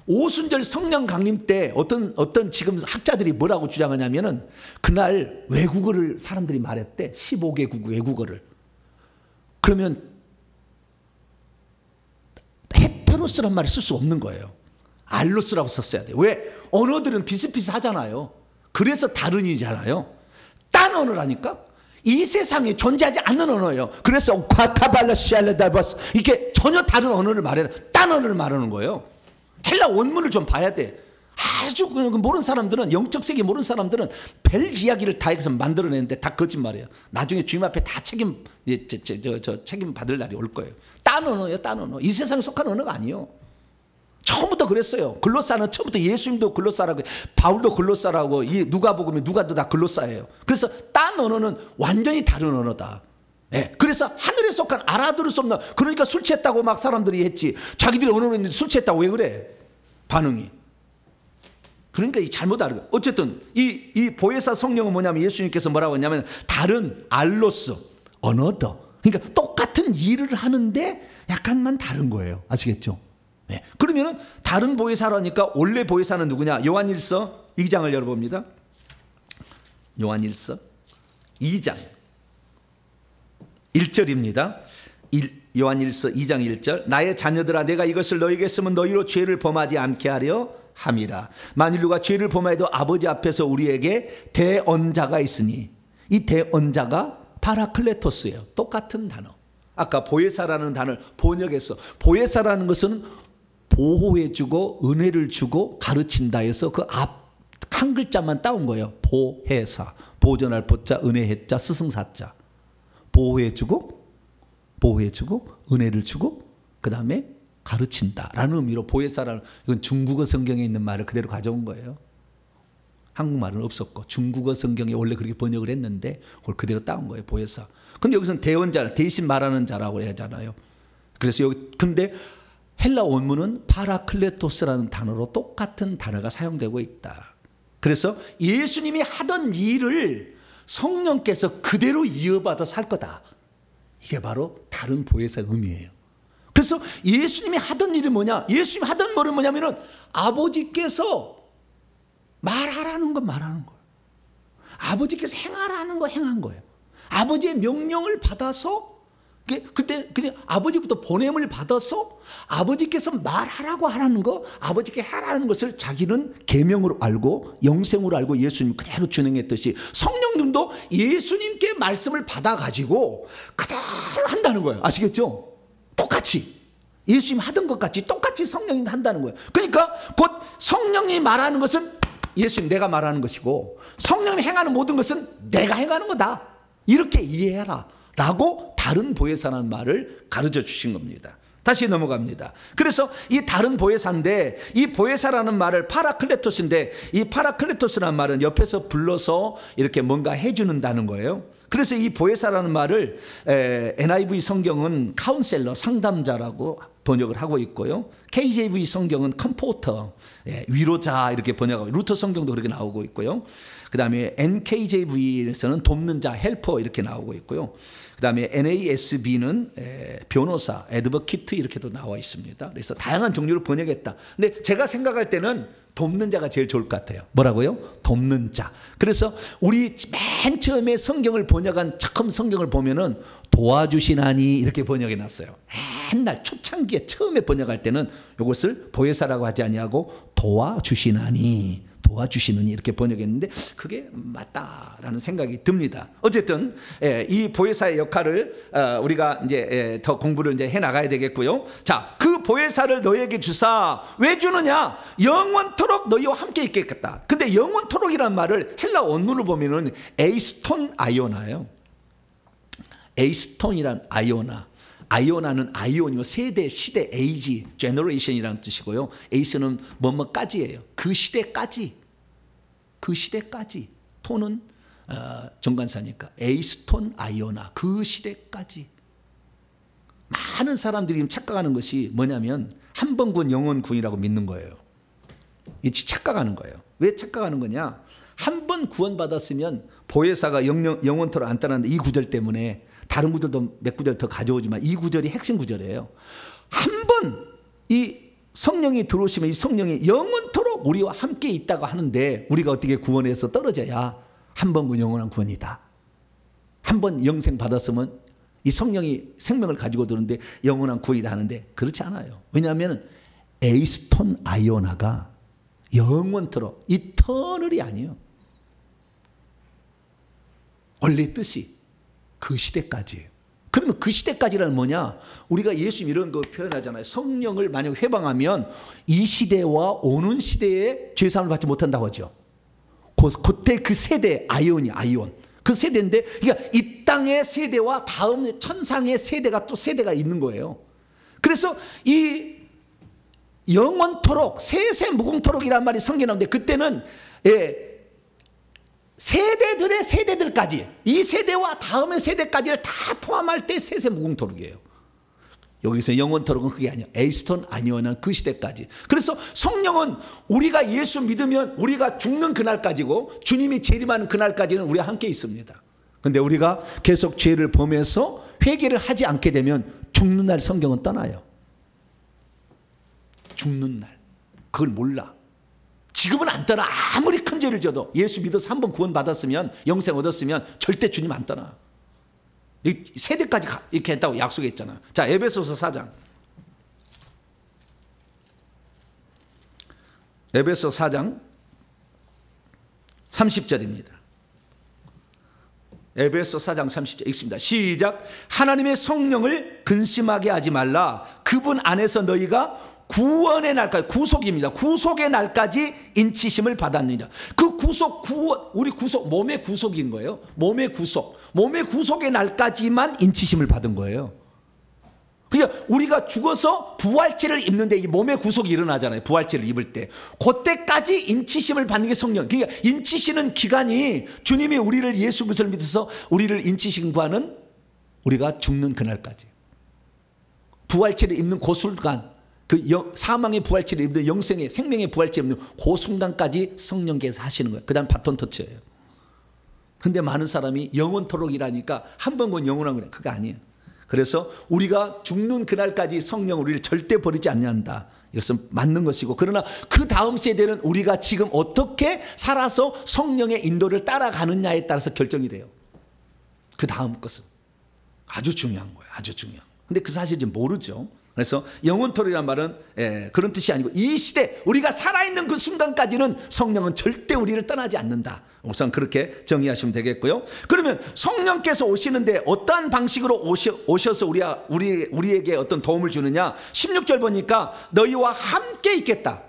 오순절 성령 강림 때 어떤 지금 학자들이 뭐라고 주장하냐면은 그날 외국어를 사람들이 말했대. 15개국 외국어를. 그러면 헤테로스란 말을 쓸 수 없는 거예요. 알로스라고 썼어야 돼요. 왜? 언어들은 비슷비슷하잖아요. 그래서 다른이잖아요. 딴 언어라니까? 이 세상에 존재하지 않는 언어예요. 그래서 과타발라시알레다바스 이게 전혀 다른 언어를 말해, 딴 언어를 말하는 거예요. 헬라 원문을 좀 봐야 돼. 아주 모르는 사람들은, 영적 세계 모르는 사람들은 별 이야기를 다 해서 만들어내는데 다 거짓말이에요. 나중에 주님 앞에 다 책임 받을 날이 올 거예요. 딴 언어예요, 딴 언어. 이 세상에 속한 언어가 아니에요. 처음부터 그랬어요. 글로사는 처음부터 예수님도 글로사라고, 바울도 글로사라고, 이 누가복음에 누가도 다 글로사예요. 그래서 딴 언어는 완전히 다른 언어다. 그래서 하늘에 속한 알아들을 수 없는, 그러니까 술 취했다고 막 사람들이 했지. 자기들이 언어로 했는데 술 취했다고 왜 그래? 반응이. 그러니까 이 잘못 알고. 어쨌든 이 보혜사 성령은 뭐냐면 예수님께서 뭐라고 했냐면 다른 알로스, 언어더. 그러니까 똑같은 일을 하는데 약간만 다른 거예요. 아시겠죠? 그러면은 다른 보혜사라니까 원래 보혜사는 누구냐? 요한일서 2장을 열어봅니다. 요한일서 2장 1절입니다. 요한일서 2장 1절. 나의 자녀들아 내가 이것을 너희에게 쓰면 너희로 죄를 범하지 않게 하려 함이라. 만일 누가 죄를 범하여도 아버지 앞에서 우리에게 대언자가 있으니, 이 대언자가 파라클레토스예요. 똑같은 단어. 아까 보혜사라는 단어를 번역해서, 보혜사라는 것은 보호해주고 은혜를 주고 가르친다 해서 그 앞 한 글자만 따온 거예요. 보혜사. 보존할 보자, 은혜해자, 스승사자. 보호해주고 은혜를 주고 그 다음에 가르친다라는 의미로 보혜사라는, 이건 중국어 성경에 있는 말을 그대로 가져온 거예요. 한국말은 없었고 중국어 성경에 원래 그렇게 번역을 했는데 그걸 그대로 따온 거예요. 보혜사. 근데 여기서는 대언자, 대신 말하는 자라고 하잖아요. 그래서 여기 근데 헬라 원문은 파라클레토스라는 단어로 똑같은 단어가 사용되고 있다. 그래서 예수님이 하던 일을 성령께서 그대로 이어받아서 할 거다. 이게 바로 다른 보혜사의 의미예요. 그래서 예수님이 하던 일이 뭐냐? 예수님이 하던 일은 뭐냐면은 아버지께서 말하라는 건 말하는 거예요. 아버지께서 행하라는 거 행한 거예요. 아버지의 명령을 받아서, 그때 그냥 아버지부터 보냄을 받아서 아버지께서 말하라고 하라는 거, 아버지께 하라는 것을 자기는 계명으로 알고 영생으로 알고 예수님 그대로 준행했듯이 성령님도 예수님께 말씀을 받아가지고 그대로 한다는 거예요. 아시겠죠? 똑같이 예수님 하던 것 같이 똑같이 성령님 한다는 거예요. 그러니까 곧 성령이 말하는 것은 예수님 내가 말하는 것이고, 성령이 행하는 모든 것은 내가 행하는 거다. 이렇게 이해해라 라고 다른 보혜사라는 말을 가르쳐 주신 겁니다. 다시 넘어갑니다. 그래서 이 다른 보혜사인데, 이 보혜사라는 말을 파라클레토스인데, 이 파라클레토스라는 말은 옆에서 불러서 이렇게 뭔가 해주는다는 거예요. 그래서 이 보혜사라는 말을 NIV 성경은 카운셀러, 상담자라고 번역을 하고 있고요. KJV 성경은 컴포터, 위로자 이렇게 번역하고, 루터 성경도 그렇게 나오고 있고요. 그 다음에 NKJV에서는 돕는 자, 헬퍼 이렇게 나오고 있고요. 그 다음에 NASB는 변호사, 애드버키트 이렇게도 나와 있습니다. 그래서 다양한 종류로 번역했다. 근데 제가 생각할 때는 돕는 자가 제일 좋을 것 같아요. 뭐라고요? 돕는 자. 그래서 우리 맨 처음에 성경을 번역한 처음 성경을 보면은 도와주시나니 이렇게 번역해 놨어요. 옛날 초창기에 처음에 번역할 때는 이것을 보혜사라고 하지 아니하고 도와주시나니, 도와주시느니 이렇게 번역했는데 그게 맞다라는 생각이 듭니다. 어쨌든 이 보혜사의 역할을 우리가 이제 더 공부를 이제 해 나가야 되겠고요. 자, 그 보혜사를 너에게 주사 왜 주느냐? 영원토록 너희와 함께 있겠다. 근데 영원토록이란 말을 헬라 원문을 보면은 에이스톤 아이오나예요. 에이스톤이란 아이오나. 아이오나는 아이온이요, 세대, 시대, 에이지, 제너레이션이라는 뜻이고요. 에이스는 뭐뭐까지예요. 그 시대까지. 그 시대까지. 톤은 정관사니까 에이스톤 아이오나, 그 시대까지. 많은 사람들이 지금 착각하는 것이 뭐냐면 한 번 구원 영원 구원이라고 믿는 거예요. 착각하는 거예요. 왜 착각하는 거냐? 한 번 구원받았으면 보혜사가 영원토록 안 떠나는데, 이 구절 때문에 다른 구절도 몇 구절 더 가져오지만 이 구절이 핵심 구절이에요. 한 번 이 성령이 들어오시면 이 성령이 영원토록 우리와 함께 있다고 하는데, 우리가 어떻게 구원해서 떨어져야 한 번 그 영원한 구원이다. 한 번 영생 받았으면 이 성령이 생명을 가지고 들는데 영원한 구원이다 하는데, 그렇지 않아요. 왜냐하면 에이스톤 아이오나가 영원토록, 이터널이 아니에요. 원래 뜻이 그 시대까지예요. 그러면 그 시대까지라는 뭐냐? 우리가 예수님 이런 거 표현하잖아요. 성령을 만약 회방하면 이 시대와 오는 시대에 죄사함을 받지 못한다고 하죠. 그때 그 세대, 아이온. 그 세대인데, 그러니까 이 땅의 세대와 다음 천상의 세대가 또 세대가 있는 거예요. 그래서 이 영원토록, 세세무궁토록이란 말이 성경에 나오는데, 그때는 세대들의 세대들까지, 이 세대와 다음의 세대까지를 다 포함할 때 세세무궁토록이에요. 여기서 영원토록은 그게 아니에요. 에이스톤 아니오나 그 시대까지. 그래서 성령은 우리가 예수 믿으면 우리가 죽는 그날까지고, 주님이 재림하는 그날까지는 우리와 함께 있습니다. 그런데 우리가 계속 죄를 범해서 회개를 하지 않게 되면 죽는 날 성경은 떠나요. 죽는 날. 그걸 몰라. 지금은 안 떠나. 아무리 큰 죄를 져도 예수 믿어서 한 번 구원 받았으면, 영생 얻었으면 절대 주님 안 떠나. 세대까지 이렇게 했다고 약속했잖아. 자, 에베소서 4장. 에베소 4장 30절입니다. 에베소 4장 30절 읽습니다. 시작. 하나님의 성령을 근심하게 하지 말라. 그분 안에서 너희가 구원의 날까지, 구속입니다. 구속의 날까지 인치심을 받았느냐. 그 구속, 구원, 우리 구속, 몸의 구속인 거예요. 몸의 구속. 몸의 구속의 날까지만 인치심을 받은 거예요. 그러니까 우리가 죽어서 부활체를 입는데 이 몸의 구속이 일어나잖아요. 부활체를 입을 때. 그때까지 인치심을 받는 게 성령. 그러니까 인치시는 기간이 주님이 우리를 예수 그리스도를 믿어서 우리를 인치신 구하는 우리가 죽는 그날까지. 부활체를 입는 그 순간, 그 사망의 부활체를 입는 영생의 생명의 부활체를 입는 그 순간까지 성령께서 하시는 거예요. 그 다음 바톤 터치예요. 근데 많은 사람이 영원토록 이라니까 한 번 건 영원한 거예요. 그거 아니에요. 그래서 우리가 죽는 그날까지 성령 우리를 절대 버리지 않는다. 이것은 맞는 것이고, 그러나 그 다음 세대는 우리가 지금 어떻게 살아서 성령의 인도를 따라가느냐에 따라서 결정이 돼요. 그 다음 것은 아주 중요한 거예요. 아주 중요한. 근데 그 사실 지금 모르죠. 그래서 영원토록이란 말은 그런 뜻이 아니고 이 시대 우리가 살아있는 그 순간까지는 성령은 절대 우리를 떠나지 않는다. 우선 그렇게 정의하시면 되겠고요. 그러면 성령께서 오시는데 어떠한 방식으로 오셔서 우리에게 어떤 도움을 주느냐. 16절 보니까 너희와 함께 있겠다.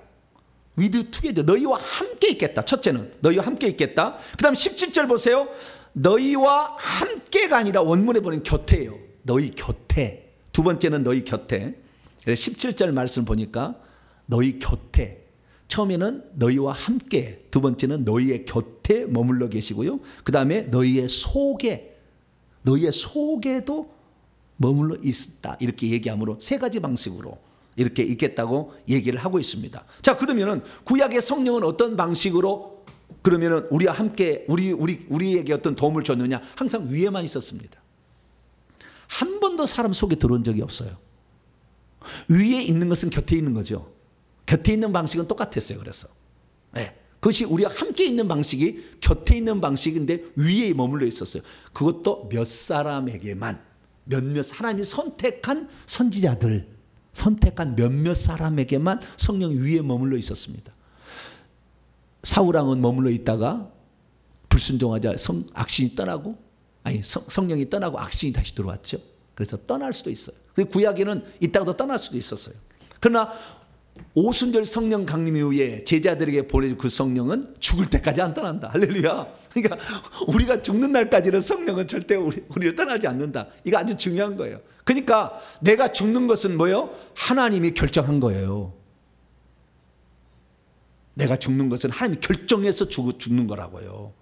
with together. 너희와 함께 있겠다. 첫째는 너희와 함께 있겠다. 그 다음 17절 보세요. 너희와 함께가 아니라 원문에 보면 곁에요. 너희 곁에. 두 번째는 너희 곁에. 17절 말씀 보니까 너희 곁에. 처음에는 너희와 함께, 두 번째는 너희의 곁에 머물러 계시고요. 그 다음에 너희의 속에, 너희의 속에도 머물러 있다. 이렇게 얘기함으로 세 가지 방식으로 이렇게 있겠다고 얘기를 하고 있습니다. 자, 그러면은 구약의 성령은 어떤 방식으로 그러면은 우리와 함께 우리에게 어떤 도움을 줬느냐? 항상 위에만 있었습니다. 한 번도 사람 속에 들어온 적이 없어요. 위에 있는 것은 곁에 있는 거죠. 곁에 있는 방식은 똑같았어요. 그래서 그것이 우리가 함께 있는 방식이 곁에 있는 방식인데 위에 머물러 있었어요. 그것도 몇 사람에게만, 몇몇 사람이 선택한 선지자들, 선택한 몇몇 사람에게만 성령이 위에 머물러 있었습니다. 사울왕은 머물러 있다가 불순종하자 악신이 떠나고, 성령이 떠나고 악신이 다시 들어왔죠. 그래서 떠날 수도 있어요. 그리고 구약에는 있다가도 떠날 수도 있었어요. 그러나 오순절 성령 강림 이후에 제자들에게 보내준 그 성령은 죽을 때까지 안 떠난다. 할렐루야. 그러니까 우리가 죽는 날까지는 성령은 절대 우리를 떠나지 않는다. 이거 아주 중요한 거예요. 그러니까 내가 죽는 것은 뭐예요? 하나님이 결정한 거예요. 내가 죽는 것은 하나님이 결정해서 죽는 거라고요.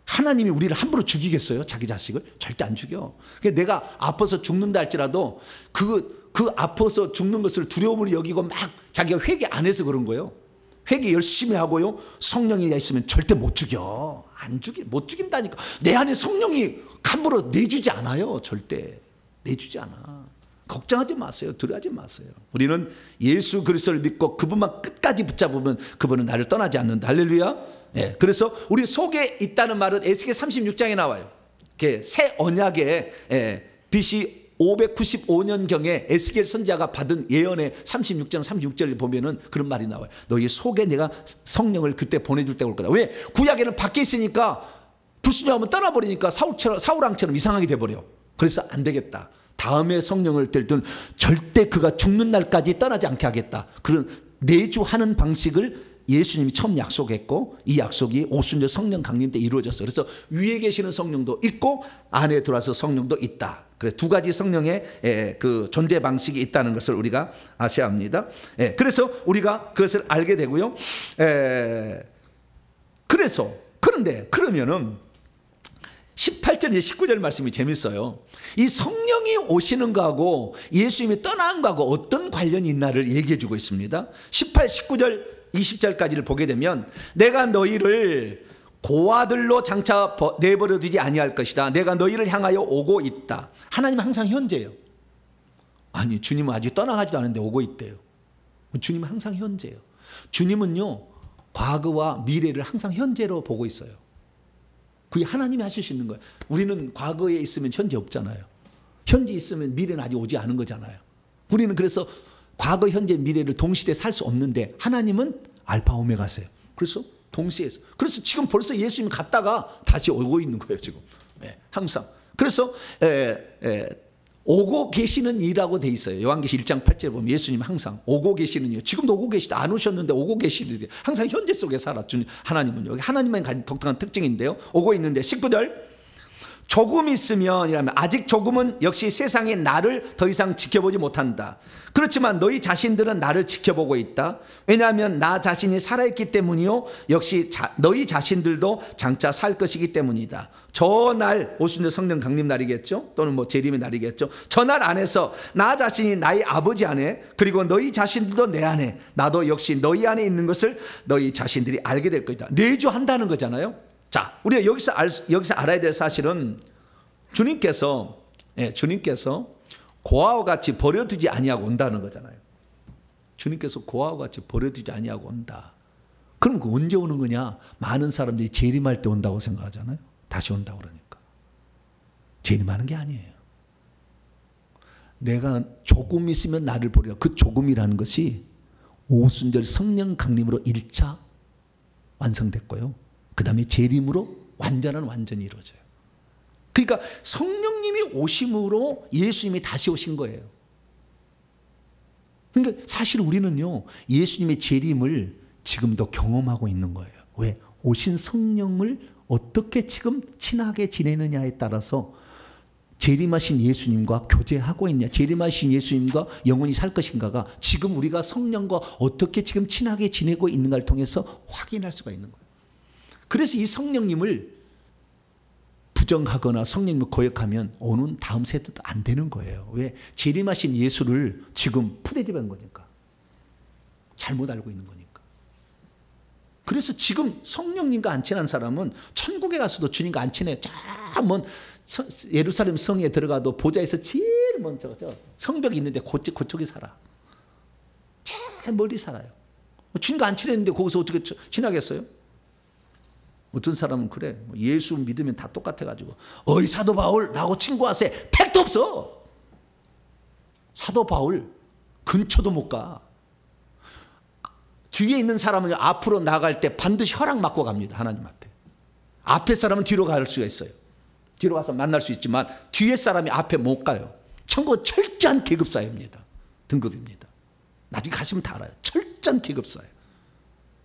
하나님이 우리를 함부로 죽이겠어요? 자기 자식을? 절대 안 죽여. 내가 아파서 죽는다 할지라도 그 아파서 죽는 것을 두려움으로 여기고 막 자기가 회개 안 해서 그런 거예요. 회개 열심히 하고요. 성령이 있으면 절대 못 죽여. 못 죽인다니까. 내 안에 성령이 함부로 내주지 않아요. 절대. 내주지 않아. 걱정하지 마세요. 두려워하지 마세요. 우리는 예수 그리스도를 믿고 그분만 끝까지 붙잡으면 그분은 나를 떠나지 않는다. 할렐루야. 그래서 우리 속에 있다는 말은 에스겔 36장에 나와요. 새 언약에 BC 595년경에 에스겔 선지자가 받은 예언의 36장 36절을 보면은 그런 말이 나와요. 너희 속에 내가 성령을 그때 보내줄 때가 올 거다. 왜? 구약에는 밖에 있으니까 불순종하면 떠나버리니까 사울왕처럼 이상하게 돼버려. 그래서 안 되겠다. 다음에 성령을 뗄 때는 절대 그가 죽는 날까지 떠나지 않게 하겠다. 그런 내주하는 방식을 예수님이 처음 약속했고 이 약속이 오순절 성령 강림 때 이루어졌어요. 그래서 위에 계시는 성령도 있고 안에 들어와서 성령도 있다. 그래서 두 가지 성령의 그 존재 방식이 있다는 것을 우리가 아셔야 합니다. 그래서 우리가 그것을 알게 되고요. 그런데 그러면은 18절, 19절 말씀이 재밌어요. 이 성령이 오시는 거하고 예수님이 떠나는 거하고 어떤 관련이 있나를 얘기해 주고 있습니다. 18, 19절 20절까지를 보게 되면 내가 너희를 고아들로 장차 내버려 두지 아니할 것이다. 내가 너희를 향하여 오고 있다. 하나님은 항상 현재예요. 아니, 주님은 아직 떠나가지도 않은데 오고 있대요. 주님은 항상 현재예요. 주님은요, 과거와 미래를 항상 현재로 보고 있어요. 그게 하나님이 하실 수 있는 거예요. 우리는 과거에 있으면 현재 없잖아요. 현재 있으면 미래는 아직 오지 않은 거잖아요. 우리는 그래서 과거, 현재, 미래를 동시대에 살 수 없는데 하나님은 알파 오메가세요. 그래서 동시에. 그래서 지금 벌써 예수님이 갔다가 다시 오고 있는 거예요, 지금. 항상. 그래서 오고 계시는 이라고 돼 있어요. 요한계시 1장 8절에 보면 예수님 항상 오고 계시는 이. 지금도 오고 계시다. 안 오셨는데 오고 계시는 이. 항상 현재 속에 살았죠. 하나님은 여기 하나님만 가진 독특한 특징인데요. 오고 있는데 19절. 조금 있으면 이라면 아직 조금은 역시 세상이 나를 더 이상 지켜보지 못한다. 그렇지만 너희 자신들은 나를 지켜보고 있다. 왜냐하면 나 자신이 살아있기 때문이요. 역시 너희 자신들도 장차 살 것이기 때문이다. 저날 오순절 성령 강림 날이겠죠. 또는 뭐 재림의 날이겠죠. 저날 안에서 나 자신이 나의 아버지 안에 그리고 너희 자신들도 내 안에 나도 역시 너희 안에 있는 것을 너희 자신들이 알게 될 것이다. 내주한다는 거잖아요. 자, 우리가 여기서 알아야 될 사실은 주님께서 고아와 같이 버려두지 아니하고 온다는 거잖아요. 주님께서 고아와 같이 버려두지 아니하고 온다. 그럼 그 언제 오는 거냐? 많은 사람들이 재림할 때 온다고 생각하잖아요. 다시 온다고 그러니까. 재림하는 게 아니에요. 내가 조금 있으면 나를 보리라. 그 조금이라는 것이 오순절 성령 강림으로 1차 완성됐고요. 그 다음에 재림으로 완전한 완전이 이루어져요. 그러니까 성령님이 오심으로 예수님이 다시 오신 거예요. 그러니까 사실 우리는요, 예수님의 재림을 지금도 경험하고 있는 거예요. 왜? 오신 성령을 어떻게 지금 친하게 지내느냐에 따라서 재림하신 예수님과 교제하고 있냐, 재림하신 예수님과 영원히 살 것인가가 지금 우리가 성령과 어떻게 지금 친하게 지내고 있는가를 통해서 확인할 수가 있는 거예요. 그래서 이 성령님을 부정하거나 성령님을 거역하면 오는 다음 세대도 안 되는 거예요. 왜? 재림하신 예수를 지금 푸대접한 거니까. 잘못 알고 있는 거니까. 그래서 지금 성령님과 안 친한 사람은 천국에 가서도 주님과 안 친해요. 먼 예루살렘 성에 들어가도 보좌에서 제일 먼저 성벽이 있는데 그쪽에 살아. 제일 멀리 살아요. 주님과 안 친했는데 거기서 어떻게 친하겠어요? 어떤 사람은 그래. 예수 믿으면 다 똑같아가지고 어이 사도 바울 나하고 친구하세. 택도 없어. 사도 바울 근처도 못 가. 뒤에 있는 사람은 앞으로 나갈 때 반드시 허락 받고 갑니다. 하나님 앞에. 앞에 사람은 뒤로 갈 수가 있어요. 뒤로 가서 만날 수 있지만 뒤에 사람이 앞에 못 가요. 천국은 철저한 계급사회입니다. 등급입니다. 나중에 가시면 다 알아요. 철저한 계급사회.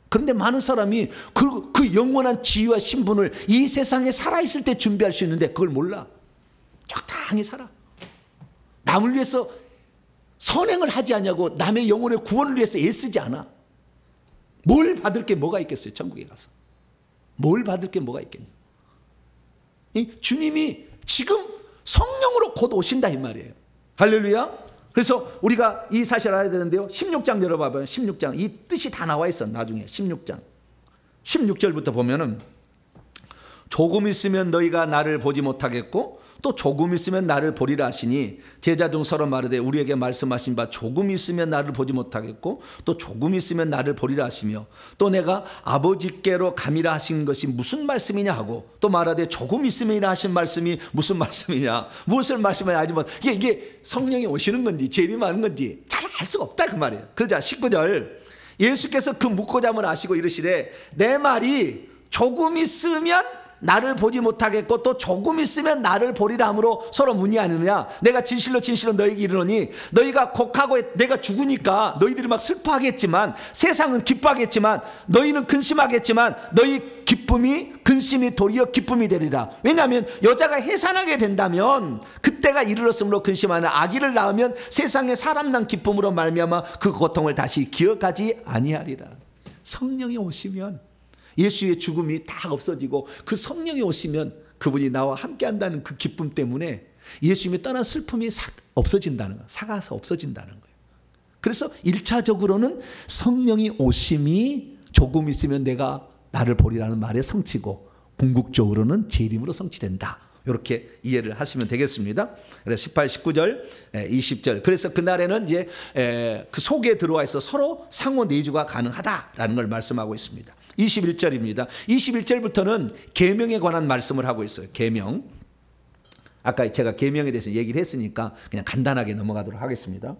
그런데 많은 사람이 그 영원한 지위와 신분을 이 세상에 살아있을 때 준비할 수 있는데 그걸 몰라. 적당히 살아. 남을 위해서 선행을 하지 않냐고 남의 영혼의 구원을 위해서 애쓰지 않아. 뭘 받을 게 뭐가 있겠어요, 천국에 가서. 뭘 받을 게 뭐가 있겠냐. 주님이 지금 성령으로 곧 오신다 이 말이에요. 할렐루야. 그래서 우리가 이 사실을 알아야 되는데요. 16장 열어봐봐요. 16장. 이 뜻이 다 나와 있어. 나중에 16장. 16절부터 보면은 조금 있으면 너희가 나를 보지 못하겠고 또 조금 있으면 나를 보리라 하시니 제자 중 서로 마르되 우리에게 말씀하신 바 조금 있으면 나를 보지 못하겠고 또 조금 있으면 나를 보리라 하시며 또 내가 아버지께로 가미라 하신 것이 무슨 말씀이냐 하고 또 말하되 조금 있으면이라 하신 말씀이 무슨 말씀이냐 무엇을 말씀하냐 알지만 이게 성령이 오시는 건지 재림하는 건지 잘 알 수가 없다 그 말이에요. 그러자 19절 예수께서 그 묻고자함을 아시고 이르시되 내 말이 조금 있으면 나를 보지 못하겠고 또 조금 있으면 나를 보리라 함으로 서로 문의하느냐. 내가 진실로 너희에게 이르노니 너희가 곡하고 내가 죽으니까 너희들이 막 슬퍼하겠지만 세상은 기뻐하겠지만 너희는 근심하겠지만 너희 기쁨이 근심이 도리어 기쁨이 되리라. 왜냐하면 여자가 해산하게 된다면 그때가 이르렀으므로 근심하는 아기를 낳으면 세상에 사람 난 기쁨으로 말미암아 그 고통을 다시 기억하지 아니하리라. 성령이 오시면 예수의 죽음이 다 없어지고 그 성령이 오시면 그분이 나와 함께 한다는 그 기쁨 때문에 예수님이 떠난 슬픔이 없어진다는 거예요. 사가서 없어진다는 거예요. 그래서 1차적으로는 성령이 오심이 조금 있으면 내가 나를 보리라는 말에 성취고 궁극적으로는 재림으로 성취된다. 이렇게 이해를 하시면 되겠습니다. 그래서 18, 19절, 20절. 그래서 그날에는 이제 그 속에 들어와 있어 서로 상호 내주가 가능하다라는 걸 말씀하고 있습니다. 21절입니다. 21절부터는 계명에 관한 말씀을 하고 있어요. 계명. 아까 제가 계명에 대해서 얘기를 했으니까 그냥 간단하게 넘어가도록 하겠습니다.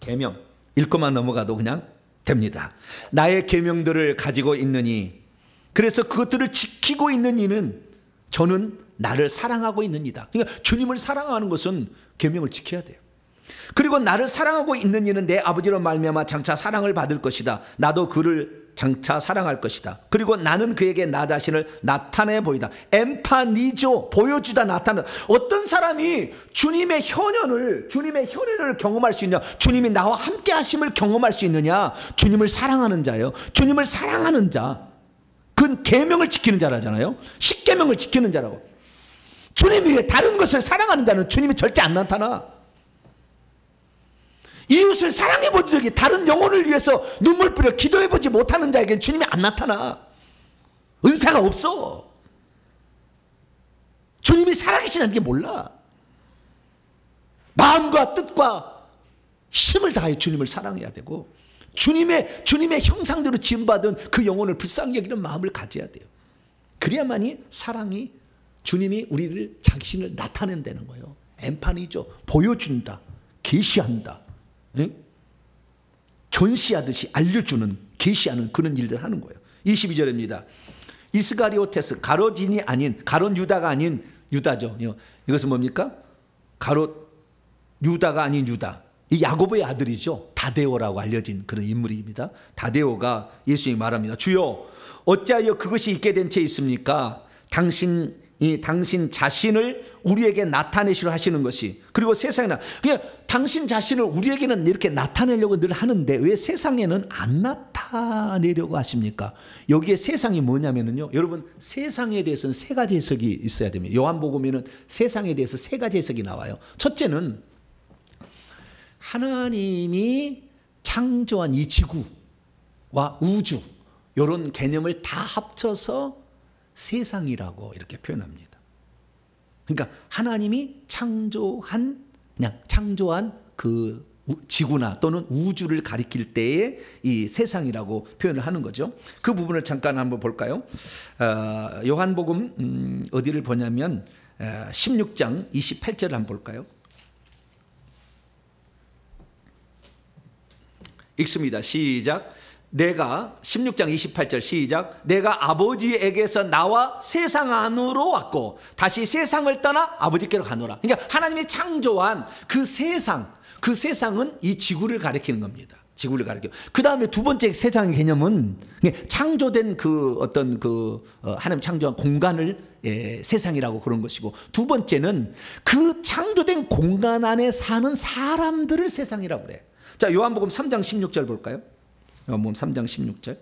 계명 읽고만 넘어가도 그냥 됩니다. 나의 계명들을 가지고 있느니, 그래서 그것들을 지키고 있는 이는 저는 나를 사랑하고 있는 이다. 그러니까 주님을 사랑하는 것은 계명을 지켜야 돼요. 그리고 나를 사랑하고 있는 이는 내 아버지로 말미암아 장차 사랑을 받을 것이다. 나도 그를 장차 사랑할 것이다. 그리고 나는 그에게 나 자신을 나타내 보이다. 엠파니조, 보여주다, 나타낸다. 어떤 사람이 주님의 현현을 경험할 수 있냐? 주님이 나와 함께 하심을 경험할 수 있느냐? 주님을 사랑하는 자예요. 주님을 사랑하는 자, 그건 계명을 지키는 자라잖아요. 십계명을 지키는 자라고. 주님 위에 다른 것을 사랑하는 자는 주님이 절대 안 나타나. 이웃을 사랑해본 적이, 다른 영혼을 위해서 눈물 뿌려 기도해보지 못하는 자에게는 주님이 안 나타나. 은사가 없어. 주님이 살아계시는 게 몰라. 마음과 뜻과 힘을 다해 주님을 사랑해야 되고, 주님의 형상대로 지음받은 그 영혼을 불쌍히 여기는 마음을 가져야 돼요. 그래야만이 사랑이, 주님이 우리를, 자신을 나타낸다는 거예요. 엠판이죠. 보여준다, 계시한다, 전시하듯이 알려주는, 계시하는 그런 일들 하는 거예요. 22절입니다. 이스가리오테스, 가롯인이 아닌, 가롯 유다가 아닌 유다죠. 이것은 뭡니까? 가롯 유다가 아닌 유다. 이 야고보의 아들이죠. 다데오라고 알려진 그런 인물입니다. 다데오가 예수님이 말합니다. 주여, 어찌하여 그것이 있게 된 채 있습니까? 당신 자신을 우리에게 나타내시려 하시는 것이, 그리고 세상에는 그냥 당신 자신을 우리에게는 이렇게 나타내려고 늘 하는데 왜 세상에는 안 나타내려고 하십니까? 여기에 세상이 뭐냐면요, 여러분, 세상에 대해서는 세 가지 해석이 있어야 됩니다. 요한복음에는 세상에 대해서 세 가지 해석이 나와요. 첫째는 하나님이 창조한 이 지구와 우주, 이런 개념을 다 합쳐서 세상이라고 이렇게 표현합니다. 그러니까 하나님이 창조한 그 지구나 또는 우주를 가리킬 때에 이 세상이라고 표현을 하는 거죠. 그 부분을 잠깐 한번 볼까요? 요한복음 어디를 보냐면 16장 28절을 한번 볼까요? 읽습니다. 시작. 내가 16장 28절 시작. 내가 아버지에게서 나와 세상 안으로 왔고 다시 세상을 떠나 아버지께로 가노라. 그러니까 하나님이 창조한 그 세상, 그 세상은 이 지구를 가리키는 겁니다. 지구를 가리켜. 그 다음에 두 번째 세상의 개념은 창조된 그 어떤 하나님 창조한 공간을 세상이라고 그런 것이고, 두 번째는 그 창조된 공간 안에 사는 사람들을 세상이라고 그래요. 자, 요한복음 3장 16절 볼까요? 요한복음 3장 16절.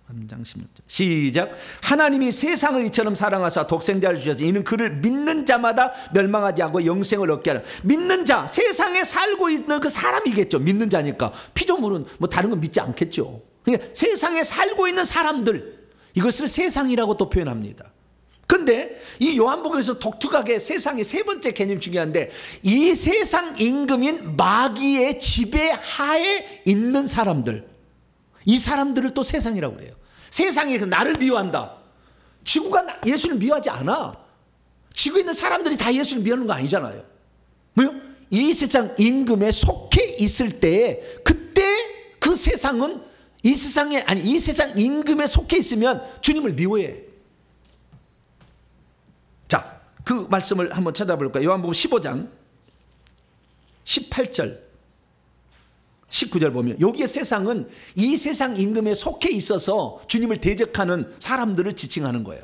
3장 16절. 시작. 하나님이 세상을 이처럼 사랑하사 독생자를 주셨으니 이는 그를 믿는 자마다 멸망하지 않고 영생을 얻게 하라. 믿는 자, 세상에 살고 있는 그 사람이겠죠. 믿는 자니까 피조물은 뭐 다른 건 믿지 않겠죠. 그러니까 세상에 살고 있는 사람들, 이것을 세상이라고 또 표현합니다. 근데 이 요한복음에서 독특하게 세상의 세 번째 개념 중요한데, 이 세상 임금인 마귀의 지배하에 있는 사람들, 이 사람들을 또 세상이라고 그래요. 세상이 나를 미워한다. 지구가 예수를 미워하지 않아. 지구에 있는 사람들이 다 예수를 미워하는 거 아니잖아요. 뭐요? 이 세상 임금에 속해 있을 때, 그때 그 세상은 이 세상 임금에 속해 있으면 주님을 미워해. 자, 그 말씀을 한번 찾아볼까요? 요한복음 15장 18절 19절 보면, 여기에 세상은 이 세상 임금에 속해 있어서 주님을 대적하는 사람들을 지칭하는 거예요.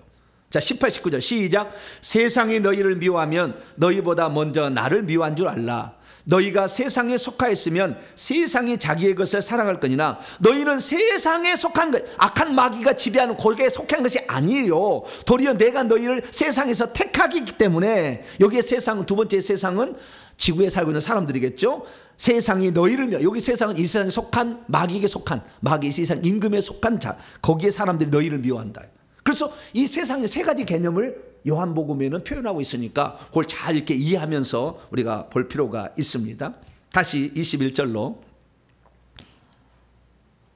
자, 18, 19절 시작. 세상이 너희를 미워하면 너희보다 먼저 나를 미워한 줄 알라. 너희가 세상에 속하였으면 세상이 자기의 것을 사랑할 거니나 너희는 세상에 속한 것, 악한 마귀가 지배하는 거기에 속한 것이 아니에요. 도리어 내가 너희를 세상에서 택하기 때문에, 여기에 세상, 두 번째 세상은 지구에 살고 있는 사람들이겠죠. 세상이 너희를, 여기 세상은 이 세상에 속한, 마귀에게 속한, 마귀 세상 임금에 속한 자, 거기에 사람들이 너희를 미워한다. 그래서 이 세상의 세 가지 개념을 요한복음에는 표현하고 있으니까 그걸 잘 이렇게 이해하면서 우리가 볼 필요가 있습니다. 다시 21절로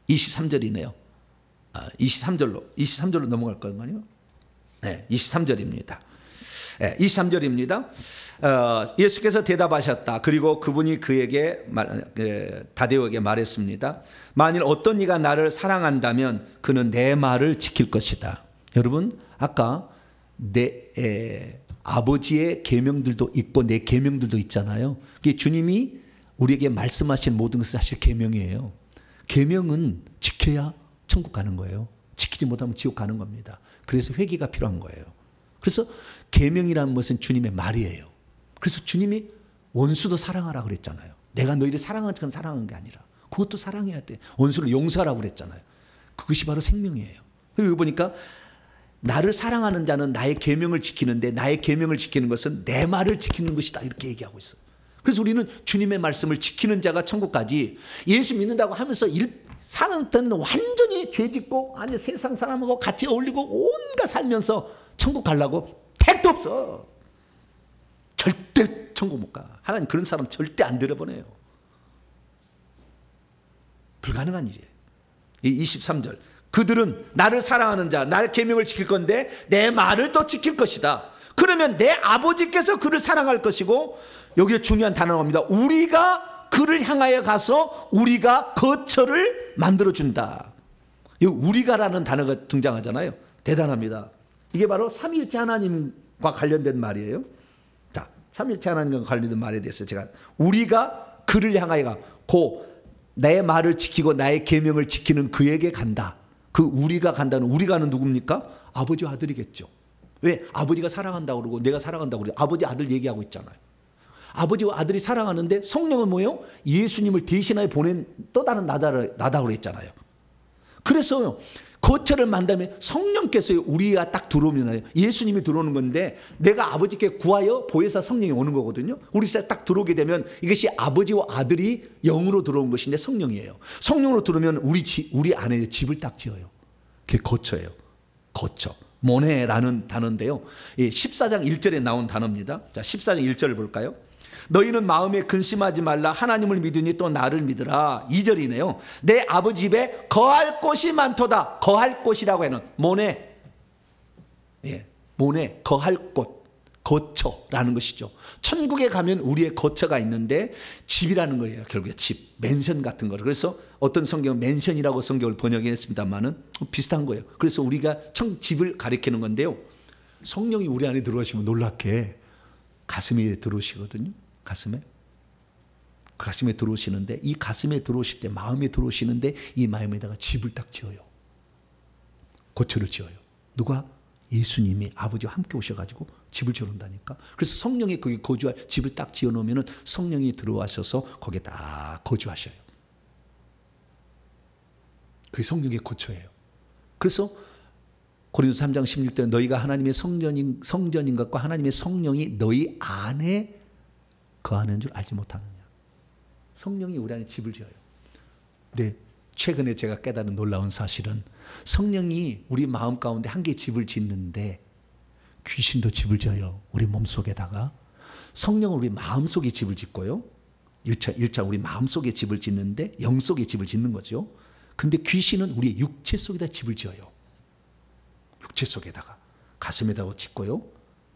23절이네요. 23절로 넘어갈 건가요? 네, 23절입니다. 23절입니다. 예수께서 대답하셨다. 그리고 그분이 그에게 다데오에게 말했습니다. 만일 어떤 이가 나를 사랑한다면 그는 내 말을 지킬 것이다. 여러분, 아까 내 아버지의 계명들도 있고 내 계명들도 있잖아요. 주님이 우리에게 말씀하신 모든 것은 사실 계명이에요. 계명은 지켜야 천국 가는 거예요. 지키지 못하면 지옥 가는 겁니다. 그래서 회개가 필요한 거예요. 그래서 계명이라는 것은 주님의 말이에요. 그래서 주님이 원수도 사랑하라 그랬잖아요. 내가 너희를 사랑한 것처럼 사랑한 게 아니라 그것도 사랑해야 돼. 원수를 용서하라고 그랬잖아요. 그것이 바로 생명이에요. 여기 보니까 나를 사랑하는 자는 나의 계명을 지키는데 나의 계명을 지키는 것은 내 말을 지키는 것이다. 이렇게 얘기하고 있어요. 그래서 우리는 주님의 말씀을 지키는 자가 천국까지 예수 믿는다고 하면서 사는 때는 완전히 죄짓고 아니 세상 사람하고 같이 어울리고 온갖 살면서 천국 가려고 택도 없어. 절대 천국 못 가. 하나님 그런 사람 절대 안 들여보내요. 불가능한 일이에요. 23절. 그들은 나를 사랑하는 자, 나의 계명을 지킬 건데 내 말을 또 지킬 것이다. 그러면 내 아버지께서 그를 사랑할 것이고, 여기에 중요한 단어가 옵니다. 우리가 그를 향하여 가서 우리가 거처를 만들어준다. 이 우리가라는 단어가 등장하잖아요. 대단합니다. 이게 바로 삼위일체 하나님과 관련된 말이에요. 자, 삼위일체 하나님과 관련된 말에 대해서 제가 우리가 그를 향하여 가고 내 말을 지키고 나의 계명을 지키는 그에게 간다. 그 우리가 간다는 우리가는 누굽니까? 아버지와 아들이겠죠. 왜? 아버지가 사랑한다고 그러고 내가 사랑한다고 그러고 아버지 아들 얘기하고 있잖아요. 아버지와 아들이 사랑하는데 성령은 뭐예요? 예수님을 대신하여 보낸 또 다른 나다고 그랬잖아요. 그래서 거처를 만들면 성령께서 우리가 딱 들어오면 예수님이 들어오는 건데 내가 아버지께 구하여 보혜사 성령이 오는 거거든요. 우리 딱 들어오게 되면 이것이 아버지와 아들이 영으로 들어온 것인데 성령이에요. 성령으로 들어오면 우리 안에 집을 딱 지어요. 그게 거처예요. 거처. 모네라는 단어인데요. 14장 1절에 나온 단어입니다. 자, 14장 1절을 볼까요? 너희는 마음에 근심하지 말라. 하나님을 믿으니 또 나를 믿으라. 2절이네요. 내 아버지 집에 거할 곳이 많도다. 거할 곳이라고 하는 모네. 모네, 거할 곳, 거처라는 것이죠. 천국에 가면 우리의 거처가 있는데 집이라는 거예요. 결국에 집, 맨션 같은 거를. 그래서 어떤 성경은 맨션이라고 성경을 번역했습니다만은 비슷한 거예요. 그래서 우리가 집을 가리키는 건데요. 성령이 우리 안에 들어오시면 놀랍게 가슴에 들어오시거든요. 가슴에 들어오시는데 이 가슴에 들어오실 때 마음에 들어오시는데 이 마음에다가 집을 딱 지어요. 거처를 지어요. 누가? 예수님이 아버지와 함께 오셔가지고 집을 지어놓는다니까. 그래서 성령이 거기 거주할 집을 딱 지어놓으면 성령이 들어와셔서 거기에 딱 거주하셔요. 그게 성령의 거처예요. 그래서 고린도서 3장 16절 너희가 하나님의 성전인 것과 하나님의 성령이 너희 안에 거하는 줄 알지 못하느냐. 성령이 우리 안에 집을 지어요. 네, 최근에 제가 깨달은 놀라운 사실은 성령이 우리 마음 가운데 한 개의 집을 짓는데 귀신도 집을 지어요. 우리 몸속에다가. 성령은 우리 마음속에 집을 짓고요. 1차 우리 마음속에 집을 짓는데 영 속에 집을 짓는 거죠. 근데 귀신은 우리 육체 속에다 집을 지어요. 육체 속에다가. 가슴에다도 짓고요.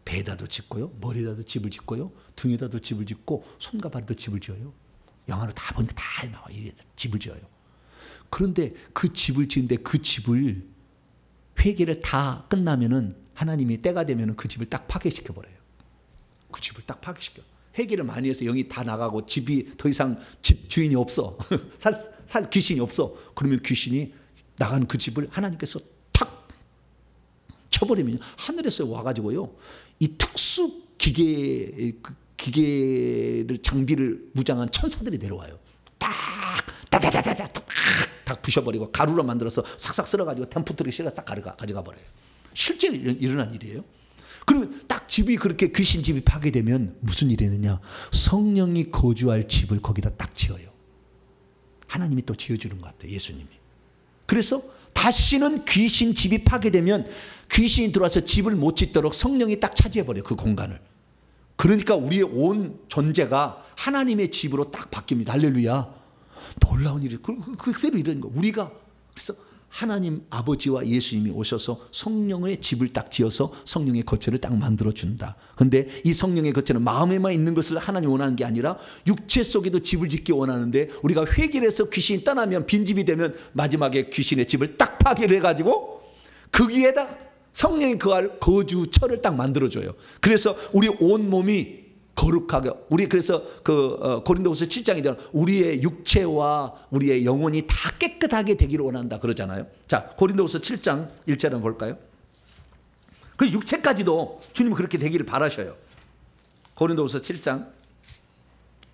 배에다도 짓고요. 머리에다도 집을 짓고요. 등에다도 집을 짓고 손과 발에도 집을 지어요. 영화로 다 보니까 다 나와. 집을 지어요. 그런데 그 집을 지은데 그 집을 회개를 다 끝나면은 하나님이 때가 되면은 그 집을 딱 파괴시켜 버려요. 그 집을 딱 파괴시켜. 회개를 많이 해서 영이 다 나가고 집이 더 이상 집 주인이 없어. 살 귀신이 없어. 그러면 귀신이 나간 그 집을 하나님께서 탁 쳐버리면 하늘에서 와가지고요. 이 특수 기계를 장비를 무장한 천사들이 내려와요. 딱 부셔버리고 가루로 만들어서 삭삭 썰어가지고 템포트를 실어서 딱 가져가 버려요. 실제 일어난 일이에요. 그러면 딱 집이 그렇게 귀신 집이 파괴되면 무슨 일이 있느냐? 성령이 거주할 집을 거기다 딱 지어요. 하나님이 또 지어주는 것 같아요. 예수님이. 그래서 다시는 귀신 집이 파괴되면 귀신이 들어와서 집을 못 짓도록 성령이 딱 차지해버려요. 그 공간을. 그러니까 우리의 온 존재가 하나님의 집으로 딱 바뀝니다. 할렐루야. 놀라운 일이 그대로 이런 거. 우리가 그래서 하나님 아버지와 예수님이 오셔서 성령의 집을 딱 지어서 성령의 거처를 딱 만들어준다. 근데 이 성령의 거처는 마음에만 있는 것을 하나님 원하는 게 아니라 육체 속에도 집을 짓기 원하는데, 우리가 회개를 해서 귀신이 떠나면, 빈집이 되면 마지막에 귀신의 집을 딱 파괴를 해가지고 그 위에다 성령이 거할 거주처를 딱 만들어줘요. 그래서 우리 온 몸이 거룩하게, 우리 그래서 고린도후서 7장에 대한 우리의 육체와 우리의 영혼이 다 깨끗하게 되기를 원한다 그러잖아요. 자, 고린도후서 7장 1절 한번 볼까요? 그 육체까지도 주님은 그렇게 되기를 바라셔요. 고린도후서 7장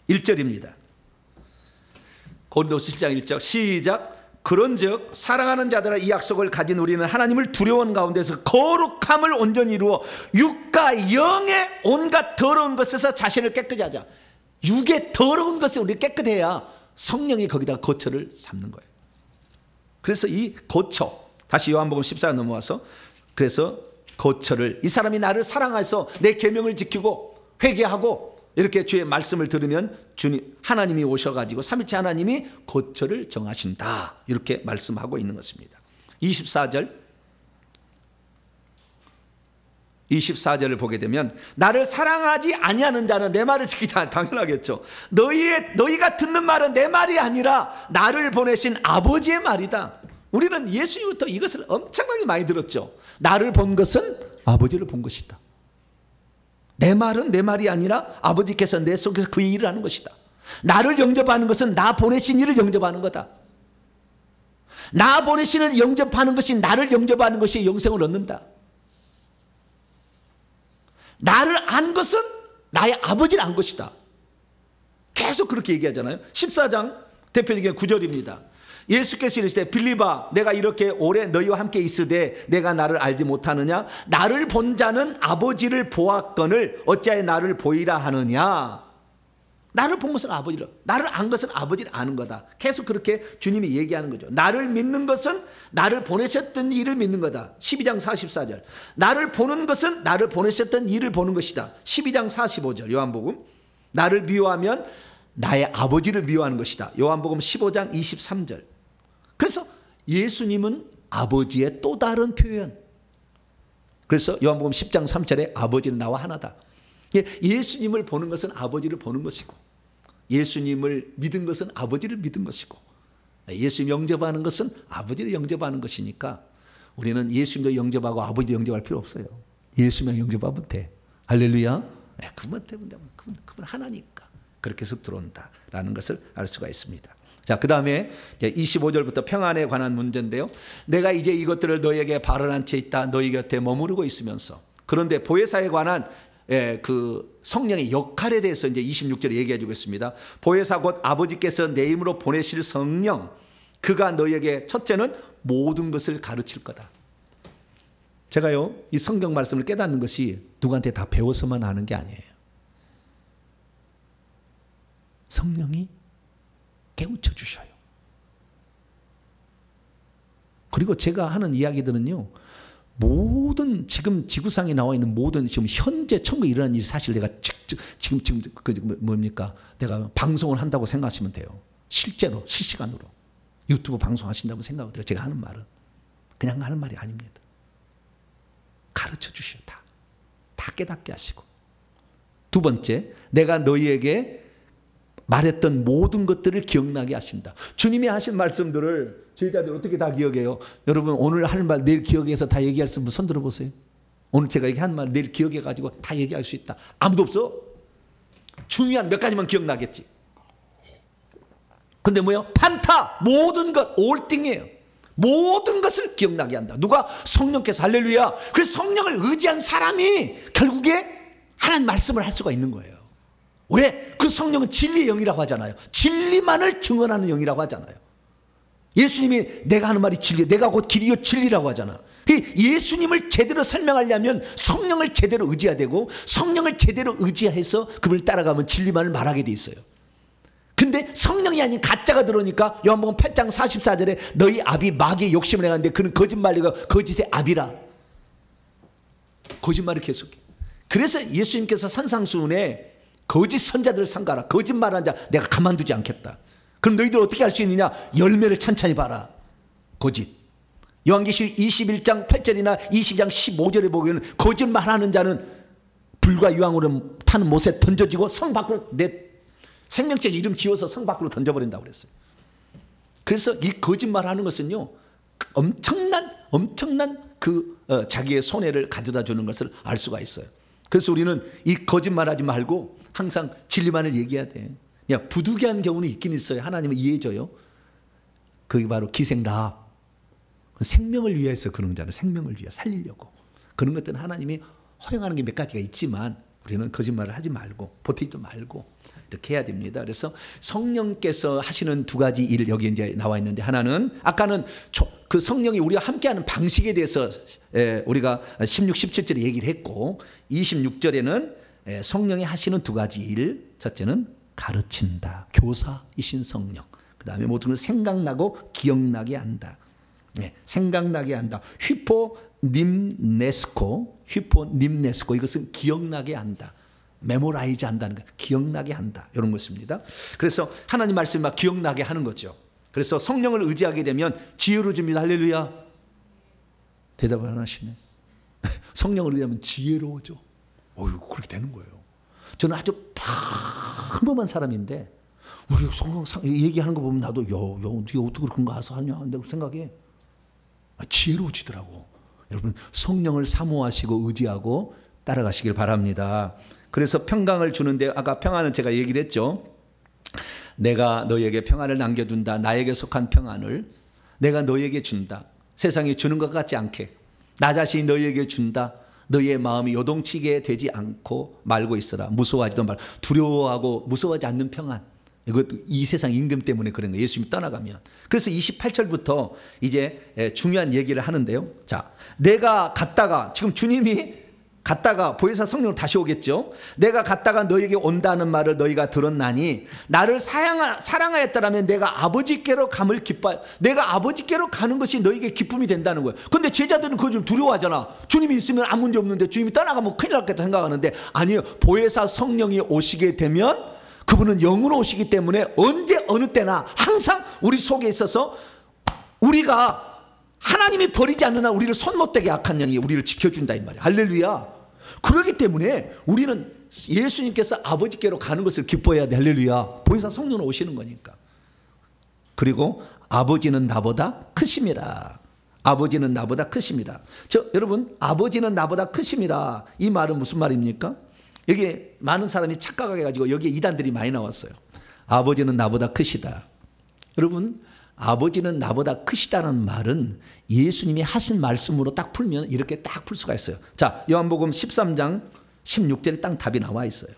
1절입니다. 고린도후서 7장 1절 시작. 그런즉 사랑하는 자들아, 이 약속을 가진 우리는 하나님을 두려워하는 가운데서 거룩함을 온전히 이루어 육과 영의 온갖 더러운 것에서 자신을 깨끗이 하자. 육의 더러운 것에 우리 깨끗해야 성령이 거기다 거처를 삼는 거예요. 그래서 이 거처, 다시 요한복음 14장 넘어와서, 그래서 거처를, 이 사람이 나를 사랑해서 내 계명을 지키고 회개하고 이렇게 주의 말씀을 들으면 주님 하나님이 오셔가지고 삼위일체 하나님이 거처를 정하신다, 이렇게 말씀하고 있는 것입니다. 24절을 보게 되면 나를 사랑하지 아니하는 자는 내 말을 지키지 않아. 당연하겠죠. 너희가 듣는 말은 내 말이 아니라 나를 보내신 아버지의 말이다. 우리는 예수님부터 이것을 엄청나게 많이 들었죠. 나를 본 것은 아버지를 본 것이다. 내 말은 내 말이 아니라 아버지께서 내 속에서 그 일을 하는 것이다. 나를 영접하는 것은 나 보내신 이를 영접하는 거다. 나 보내시는 영접하는 것이, 나를 영접하는 것이 영생을 얻는다. 나를 안 것은 나의 아버지를 안 것이다. 계속 그렇게 얘기하잖아요. 14장 대표적인 9절입니다. 예수께서 이르시되 빌립아, 내가 이렇게 오래 너희와 함께 있으되 내가 나를 알지 못하느냐? 나를 본 자는 아버지를 보았거늘 어찌하여 나를 보이라 하느냐? 나를 본 것은 아버지를, 나를 안 것은 아버지를 아는 거다. 계속 그렇게 주님이 얘기하는 거죠. 나를 믿는 것은 나를 보내셨던 이를 믿는 거다. 12장 44절. 나를 보는 것은 나를 보내셨던 이를 보는 것이다. 12장 45절 요한복음. 나를 미워하면 나의 아버지를 미워하는 것이다. 요한복음 15장 23절. 그래서 예수님은 아버지의 또 다른 표현. 그래서 요한복음 10장 3절에 아버지는 나와 하나다. 예수님을 보는 것은 아버지를 보는 것이고, 예수님을 믿은 것은 아버지를 믿은 것이고, 예수님 영접하는 것은 아버지를 영접하는 것이니까 우리는 예수님도 영접하고 아버지도 영접할 필요 없어요. 예수님만 영접하면 돼. 할렐루야. 그분 때문에, 그분 하나니까 그렇게 해서 들어온다라는 것을 알 수가 있습니다. 자, 그 다음에 25절부터 평안에 관한 문제인데요. 내가 이제 이것들을 너희에게 발언한 채 있다. 너희 곁에 머무르고 있으면서. 그런데 보혜사에 관한 그 성령의 역할에 대해서 이제 26절에 얘기해 주고 있습니다. 보혜사 곧 아버지께서 내 이름으로 보내실 성령, 그가 너희에게 첫째는 모든 것을 가르칠 거다. 제가요, 이 성경 말씀을 깨닫는 것이 누구한테 다 배워서만 하는 게 아니에요. 성령이 깨우쳐 주셔요. 그리고 제가 하는 이야기들은요, 모든 지금 지구상에 나와 있는 모든 지금 현재 천국에 일어난 일이 사실 내가 지금 뭡니까? 내가 방송을 한다고 생각하시면 돼요. 실제로 실시간으로 유튜브 방송하신다고 생각하고요. 제가 하는 말은 그냥 하는 말이 아닙니다. 가르쳐 주셔요. 다 깨닫게 하시고. 두 번째, 내가 너희에게 말했던 모든 것들을 기억나게 하신다. 주님이 하신 말씀들을 저희들 어떻게 다 기억해요? 여러분, 오늘 할 말 내일 기억해서 다 얘기할 수 있으면 손 들어보세요. 오늘 제가 얘기한 말 내일 기억해가지고 다 얘기할 수 있다. 아무도 없어? 중요한 몇 가지만 기억나겠지. 근데 뭐예요? 판타, 모든 것, 올띵이에요. 모든 것을 기억나게 한다. 누가? 성령께서. 할렐루야. 그래서 성령을 의지한 사람이 결국에 하나님 말씀을 할 수가 있는 거예요. 왜? 그 성령은 진리의 영이라고 하잖아요. 진리만을 증언하는 영이라고 하잖아요. 예수님이 내가 하는 말이 진리, 내가 곧 길이요 진리라고 하잖아. 예수님을 제대로 설명하려면 성령을 제대로 의지해야 되고, 성령을 제대로 의지해서 그분을 따라가면 진리만을 말하게 돼 있어요. 근데 성령이 아닌 가짜가 들어오니까 요한복음 8장 44절에 너희 아비 마귀의 욕심을 행하는데 그는 거짓말이고 거짓의 아비라. 거짓말을 계속해. 그래서 예수님께서 산상수훈에 거짓 선자들을 삼가라. 거짓말하는 자 내가 가만두지 않겠다. 그럼 너희들 어떻게 할 수 있느냐? 열매를 찬찬히 봐라. 거짓. 요한계시록 21장 8절이나 22장 15절에 보면 거짓말하는 자는 불과 유황으로 타는 못에 던져지고 성 밖으로 내 생명책 이름 지어서 성 밖으로 던져버린다고 그랬어요. 그래서 이 거짓말하는 것은요, 엄청난 자기의 손해를 가져다 주는 것을 알 수가 있어요. 그래서 우리는 이 거짓말하지 말고 항상 진리만을 얘기해야 돼. 야, 부득이한 경우는 있긴 있어요. 하나님은 이해해줘요. 그게 바로 기생라합. 생명을 위해서 그런 자는 생명을 위해 살리려고. 그런 것들은 하나님이 허용하는 게 몇 가지가 있지만 우리는 거짓말을 하지 말고 보태지도 말고 이렇게 해야 됩니다. 그래서 성령께서 하시는 두 가지 일 여기 이제 나와 있는데, 하나는 아까는 그 성령이 우리가 함께하는 방식에 대해서 우리가 16, 17절에 얘기를 했고, 26절에는 성령이 하시는 두 가지 일, 첫째는 가르친다, 교사이신 성령. 그 다음에 모든 걸 생각나고 기억나게 한다. 생각나게 한다. 휘포님네스코, 이것은 기억나게 한다. 메모라이즈 한다는 거, 기억나게 한다, 이런 것입니다. 그래서 하나님 말씀이 막 기억나게 하는 거죠. 그래서 성령을 의지하게 되면 지혜로 줍니다. 할렐루야. 대답을 안 하시네. 성령을 의지하면 지혜로워져. 그렇게 되는 거예요. 저는 아주 평범한 사람인데 우리 성령 얘기하는 거 보면 나도 네가 어떻게 그런 거 알아서 하냐 내가 생각해. 지혜로워지더라고. 여러분, 성령을 사모하시고 의지하고 따라가시길 바랍니다. 그래서 평강을 주는데, 아까 평안은 제가 얘기를 했죠. 내가 너에게 평안을 남겨둔다. 나에게 속한 평안을 내가 너에게 준다. 세상이 주는 것 같지 않게 나 자신이 너에게 준다. 너의 마음이 요동치게 되지 않고 말고 있어라. 무서워하지도 말고, 두려워하고 무서워하지 않는 평안. 이것도 이 세상 임금 때문에 그런 거예요. 예수님이 떠나가면. 그래서 28절부터 이제 중요한 얘기를 하는데요. 자, 내가 갔다가, 지금 주님이 갔다가 보혜사 성령으로 다시 오겠죠. 내가 갔다가 너에게 온다는 말을 너희가 들었나니 나를 사랑하였더라면 내가 아버지께로 감을 기뻐. 내가 아버지께로 가는 것이 너에게 기쁨이 된다는 거예요. 근데 제자들은 그걸 좀 두려워하잖아. 주님이 있으면 아무 문제 없는데 주님이 떠나가면 큰일 날겠다 생각하는데, 아니요. 보혜사 성령이 오시게 되면 그분은 영으로 오시기 때문에 언제 어느 때나 항상 우리 속에 있어서 우리가 하나님이 버리지 않는 한 우리를 손 못대게 악한 영이 우리를 지켜준다 이 말이에요. 할렐루야. 그렇기 때문에 우리는 예수님께서 아버지께로 가는 것을 기뻐해야 돼. 할렐루야. 보혜사 성령으로 오시는 거니까. 그리고 아버지는 나보다 크심이라. 아버지는 나보다 크심이라. 여러분, 아버지는 나보다 크심이라, 이 말은 무슨 말입니까? 여기에 많은 사람이 착각하게 가지고 여기에 이단들이 많이 나왔어요. 아버지는 나보다 크시다. 여러분, 아버지는 나보다 크시다는 말은 예수님이 하신 말씀으로 딱 풀면 이렇게 딱 풀 수가 있어요. 자, 요한복음 13장 16절에 딱 답이 나와 있어요.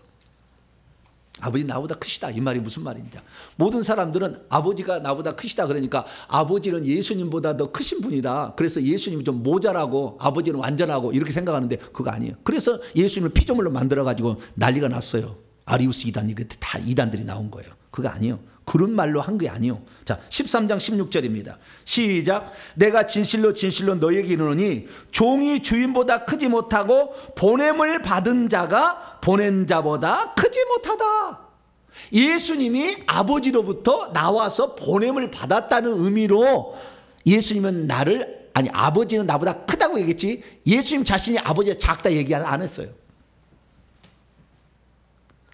아버지 나보다 크시다, 이 말이 무슨 말인지. 모든 사람들은 아버지가 나보다 크시다 그러니까 아버지는 예수님보다 더 크신 분이다, 그래서 예수님이 좀 모자라고 아버지는 완전하고 이렇게 생각하는데 그거 아니에요. 그래서 예수님을 피조물로 만들어 가지고 난리가 났어요. 아리우스 이단, 이렇게 다 이단들이 나온 거예요. 그거 아니에요. 그런 말로 한 게 아니요. 자, 13장 16절입니다. 시작. 내가 진실로 진실로 너에게 이르노니 종이 주인보다 크지 못하고 보냄을 받은 자가 보낸 자보다 크지 못하다. 예수님이 아버지로부터 나와서 보냄을 받았다는 의미로 예수님은 아버지는 나보다 크다고 얘기했지, 예수님 자신이 아버지가 작다 얘기 안 했어요.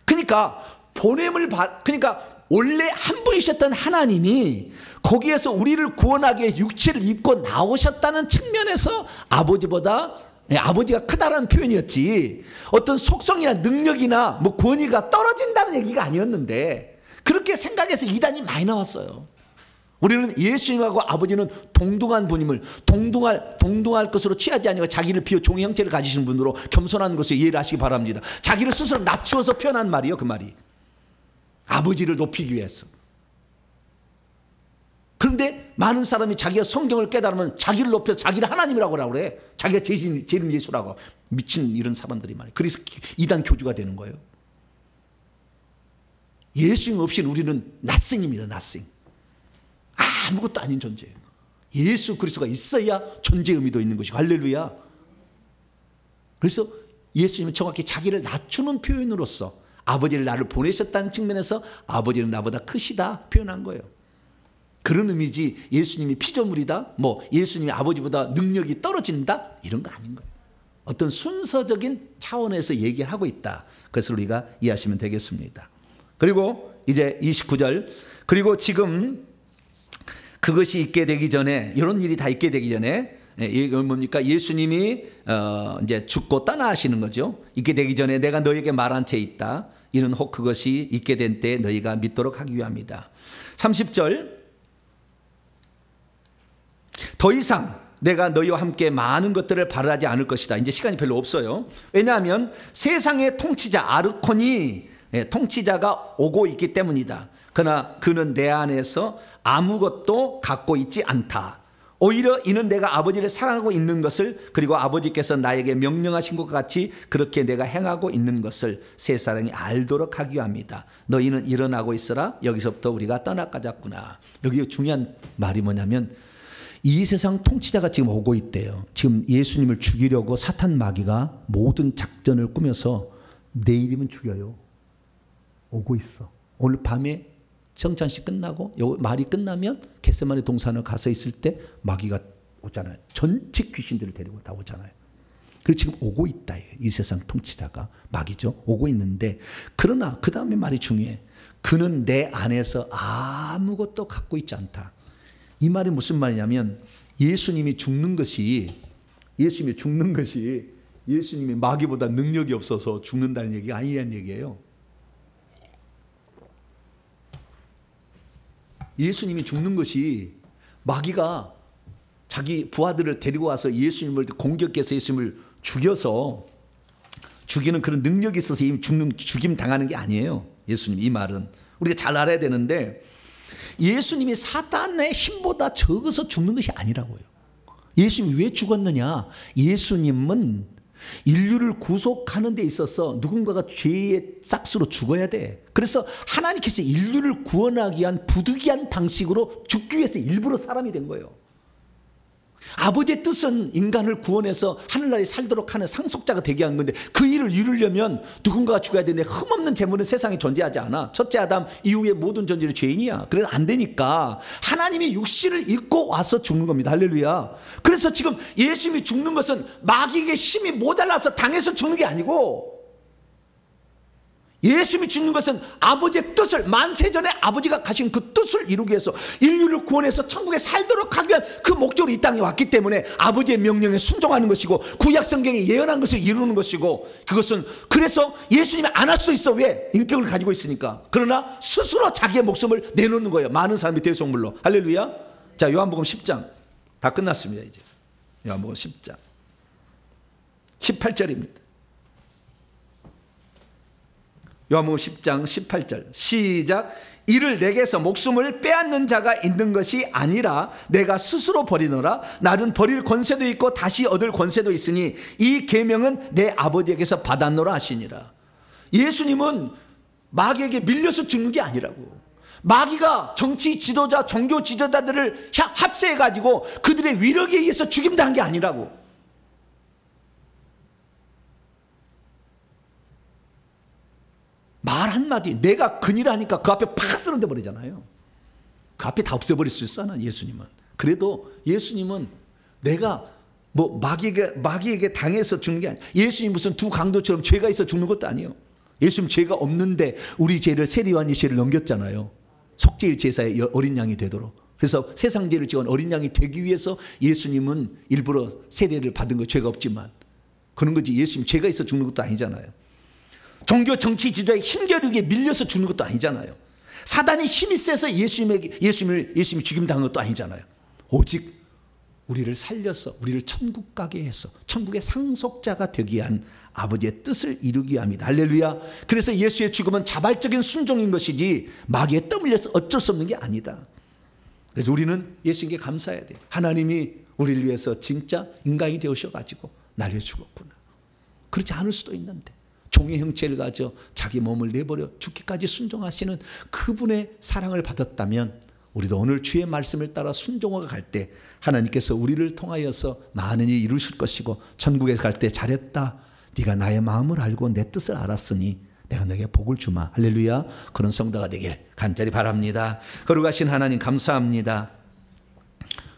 그러니까 그러니까 원래 한 분이셨던 하나님이 거기에서 우리를 구원하기 위해 육체를 입고 나오셨다는 측면에서 아버지가 크다라는 표현이었지, 어떤 속성이나 능력이나 뭐 권위가 떨어진다는 얘기가 아니었는데, 그렇게 생각해서 이단이 많이 나왔어요. 우리는 예수님하고 아버지는 동등한 분임을, 동등할 것으로 취하지 아니고 자기를 비워 종의 형체를 가지신 분으로 겸손한 것을 이해를 하시기 바랍니다. 자기를 스스로 낮추어서 표현한 말이에요. 그 말이 아버지를 높이기 위해서. 그런데 많은 사람이 자기가 성경을 깨달으면 자기를 높여서 자기를 하나님이라고 그래. 자기가 재림 예수라고. 미친 이런 사람들이 많아요. 그래서 이단 교주가 되는 거예요. 예수님 없이는 우리는 nothing입니다. nothing. 아무것도 아닌 존재예요. 예수 그리스도가 있어야 존재 의미도 있는 것이고. 할렐루야. 그래서 예수님은 정확히 자기를 낮추는 표현으로서 아버지를 나를 보내셨다는 측면에서 아버지는 나보다 크시다 표현한 거예요. 그런 의미지 예수님이 피조물이다, 뭐 예수님이 아버지보다 능력이 떨어진다, 이런 거 아닌 거예요. 어떤 순서적인 차원에서 얘기를 하고 있다. 그것을 우리가 이해하시면 되겠습니다. 그리고 이제 29절, 그리고 지금 그것이 있게 되기 전에, 이런 일이 다 있게 되기 전에, 이건 뭡니까? 예수님이 이제 죽고 떠나시는 거죠. 있게 되기 전에 내가 너에게 말한 채 있다. 이는 혹 그것이 있게 된 때 너희가 믿도록 하기 위함이다. 30절, 더 이상 내가 너희와 함께 많은 것들을 바라지 않을 것이다. 이제 시간이 별로 없어요. 왜냐하면 세상의 통치자 아르코니, 통치자가 오고 있기 때문이다. 그러나 그는 내 안에서 아무것도 갖고 있지 않다. 오히려 이는 내가 아버지를 사랑하고 있는 것을, 그리고 아버지께서 나에게 명령하신 것과 같이 그렇게 내가 행하고 있는 것을 세 사람이 알도록 하기 위함이다. 너희는 일어나고 있어라. 여기서부터 우리가 떠나가자꾸나. 여기 중요한 말이 뭐냐면, 이 세상 통치자가 지금 오고 있대요. 지금 예수님을 죽이려고 사탄 마귀가 모든 작전을 꾸며서 내일이면 죽여요. 오고 있어. 오늘 밤에 성찬식 끝나고 말이 끝나면 겟세마네 동산을 가서 있을 때 마귀가 오잖아요. 전체 귀신들을 데리고 다 오잖아요. 그리고 지금 오고 있다. 이 세상 통치자가 마귀죠. 오고 있는데, 그러나 그 다음에 말이 중요해. 그는 내 안에서 아무것도 갖고 있지 않다. 이 말이 무슨 말이냐면, 예수님이 죽는 것이 예수님이 마귀보다 능력이 없어서 죽는다는 얘기가 아니라는 얘기예요. 예수님이 죽는 것이 마귀가 자기 부하들을 데리고 와서 예수님을 공격해서 예수님을 죽여서 죽이는 그런 능력이 있어서 이미 죽임 당하는 게 아니에요. 예수님, 이 말은 우리가 잘 알아야 되는데, 예수님이 사단의 힘보다 적어서 죽는 것이 아니라고요. 예수님이 왜 죽었느냐? 예수님은 인류를 구속하는 데 있어서 누군가가 죄의 싹스로 죽어야 돼. 그래서 하나님께서 인류를 구원하기 위한 부득이한 방식으로 죽기 위해서 일부러 사람이 된 거예요. 아버지의 뜻은 인간을 구원해서 하늘나라에 살도록 하는 상속자가 되게 한 건데, 그 일을 이루려면 누군가가 죽어야 되는데 흠없는 재물은 세상에 존재하지 않아. 첫째 아담 이후의 모든 존재는 죄인이야. 그래서 안 되니까 하나님이 육신을 입고 와서 죽는 겁니다. 할렐루야. 그래서 지금 예수님이 죽는 것은 마귀에게 힘이 모자라서 당해서 죽는 게 아니고, 예수님이 죽는 것은 아버지의 뜻을, 만세전에 아버지가 가신 그 뜻을 이루기 위해서 인류를 구원해서 천국에 살도록 하기 위한 그 목적으로 이 땅에 왔기 때문에 아버지의 명령에 순종하는 것이고, 구약 성경에 예언한 것을 이루는 것이고, 그것은 그래서 예수님이 안 할 수 있어. 왜? 인격을 가지고 있으니까. 그러나 스스로 자기의 목숨을 내놓는 거예요. 많은 사람이 대속물로. 할렐루야. 자, 요한복음 10장 다 끝났습니다. 이제 요한복음 10장 18절입니다. 요한복음 10장 18절 시작. 이를 내게서 목숨을 빼앗는 자가 있는 것이 아니라 내가 스스로 버리노라. 나는 버릴 권세도 있고 다시 얻을 권세도 있으니 이 계명은 내 아버지에게서 받았노라 하시니라. 예수님은 마귀에게 밀려서 죽는 게 아니라고. 마귀가 정치 지도자, 종교 지도자들을 합세해가지고 그들의 위력에 의해서 죽임당한 게 아니라고. 말 한마디, 내가 근이라니까 그 앞에 팍 쓰러져 버리잖아요. 그 앞에 다 없애버릴 수 있어, 예수님은. 그래도 예수님은 내가 뭐 마귀에게 당해서 죽는 게 아니에요. 예수님 무슨 두 강도처럼 죄가 있어 죽는 것도 아니에요. 예수님 죄가 없는데 우리 죄를, 세리요한이 죄를 넘겼잖아요. 속죄일 제사의 어린 양이 되도록. 그래서 세상 죄를 지은 어린 양이 되기 위해서 예수님은 일부러 세례를 받은 거, 죄가 없지만. 그런 거지. 예수님 죄가 있어 죽는 것도 아니잖아요. 종교 정치 지도자의 힘겨루기에 밀려서 죽는 것도 아니잖아요. 사단이 힘이 세서 예수님이 죽임당한 것도 아니잖아요. 오직 우리를 살려서 우리를 천국 가게 해서 천국의 상속자가 되기 위한 아버지의 뜻을 이루기 위함이다. 할렐루야. 그래서 예수의 죽음은 자발적인 순종인 것이지 마귀에 떠밀려서 어쩔 수 없는 게 아니다. 그래서 우리는 예수님께 감사해야 돼요. 하나님이 우리를 위해서 진짜 인간이 되어셔가지고 나를 죽었구나. 그렇지 않을 수도 있는데 종의 형체를 가져 자기 몸을 내버려 죽기까지 순종하시는 그분의 사랑을 받았다면, 우리도 오늘 주의 말씀을 따라 순종하고 갈 때 하나님께서 우리를 통하여서 많은 일을 이루실 것이고, 천국에 갈 때 잘했다, 네가 나의 마음을 알고 내 뜻을 알았으니 내가 너에게 복을 주마. 할렐루야. 그런 성도가 되길 간절히 바랍니다. 거룩하신 하나님 감사합니다.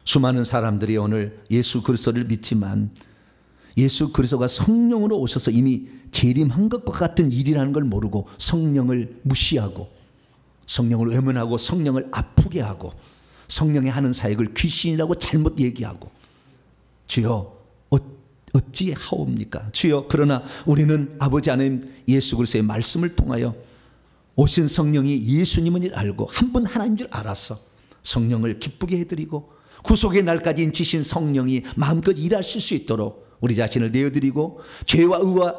수많은 사람들이 오늘 예수 그리스도를 믿지만 예수 그리스도가 성령으로 오셔서 이미 재림한 것과 같은 일이라는 걸 모르고 성령을 무시하고 성령을 외면하고 성령을 아프게 하고 성령이 하는 사역을 귀신이라고 잘못 얘기하고 주여 어찌 하옵니까? 주여 그러나 우리는 아버지 하나님 예수 그리스도의 말씀을 통하여 오신 성령이 예수님은 알고 한 분 하나님인 줄 알았어. 성령을 기쁘게 해드리고 구속의 날까지 인치신 성령이 마음껏 일하실 수 있도록 우리 자신을 내어드리고 죄와 의와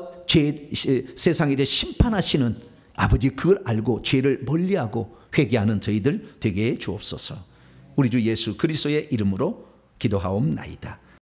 세상에 대해 심판하시는 아버지 그걸 알고 죄를 멀리하고 회개하는 저희들 되게 해 주옵소서. 우리 주 예수 그리스도의 이름으로 기도하옵나이다.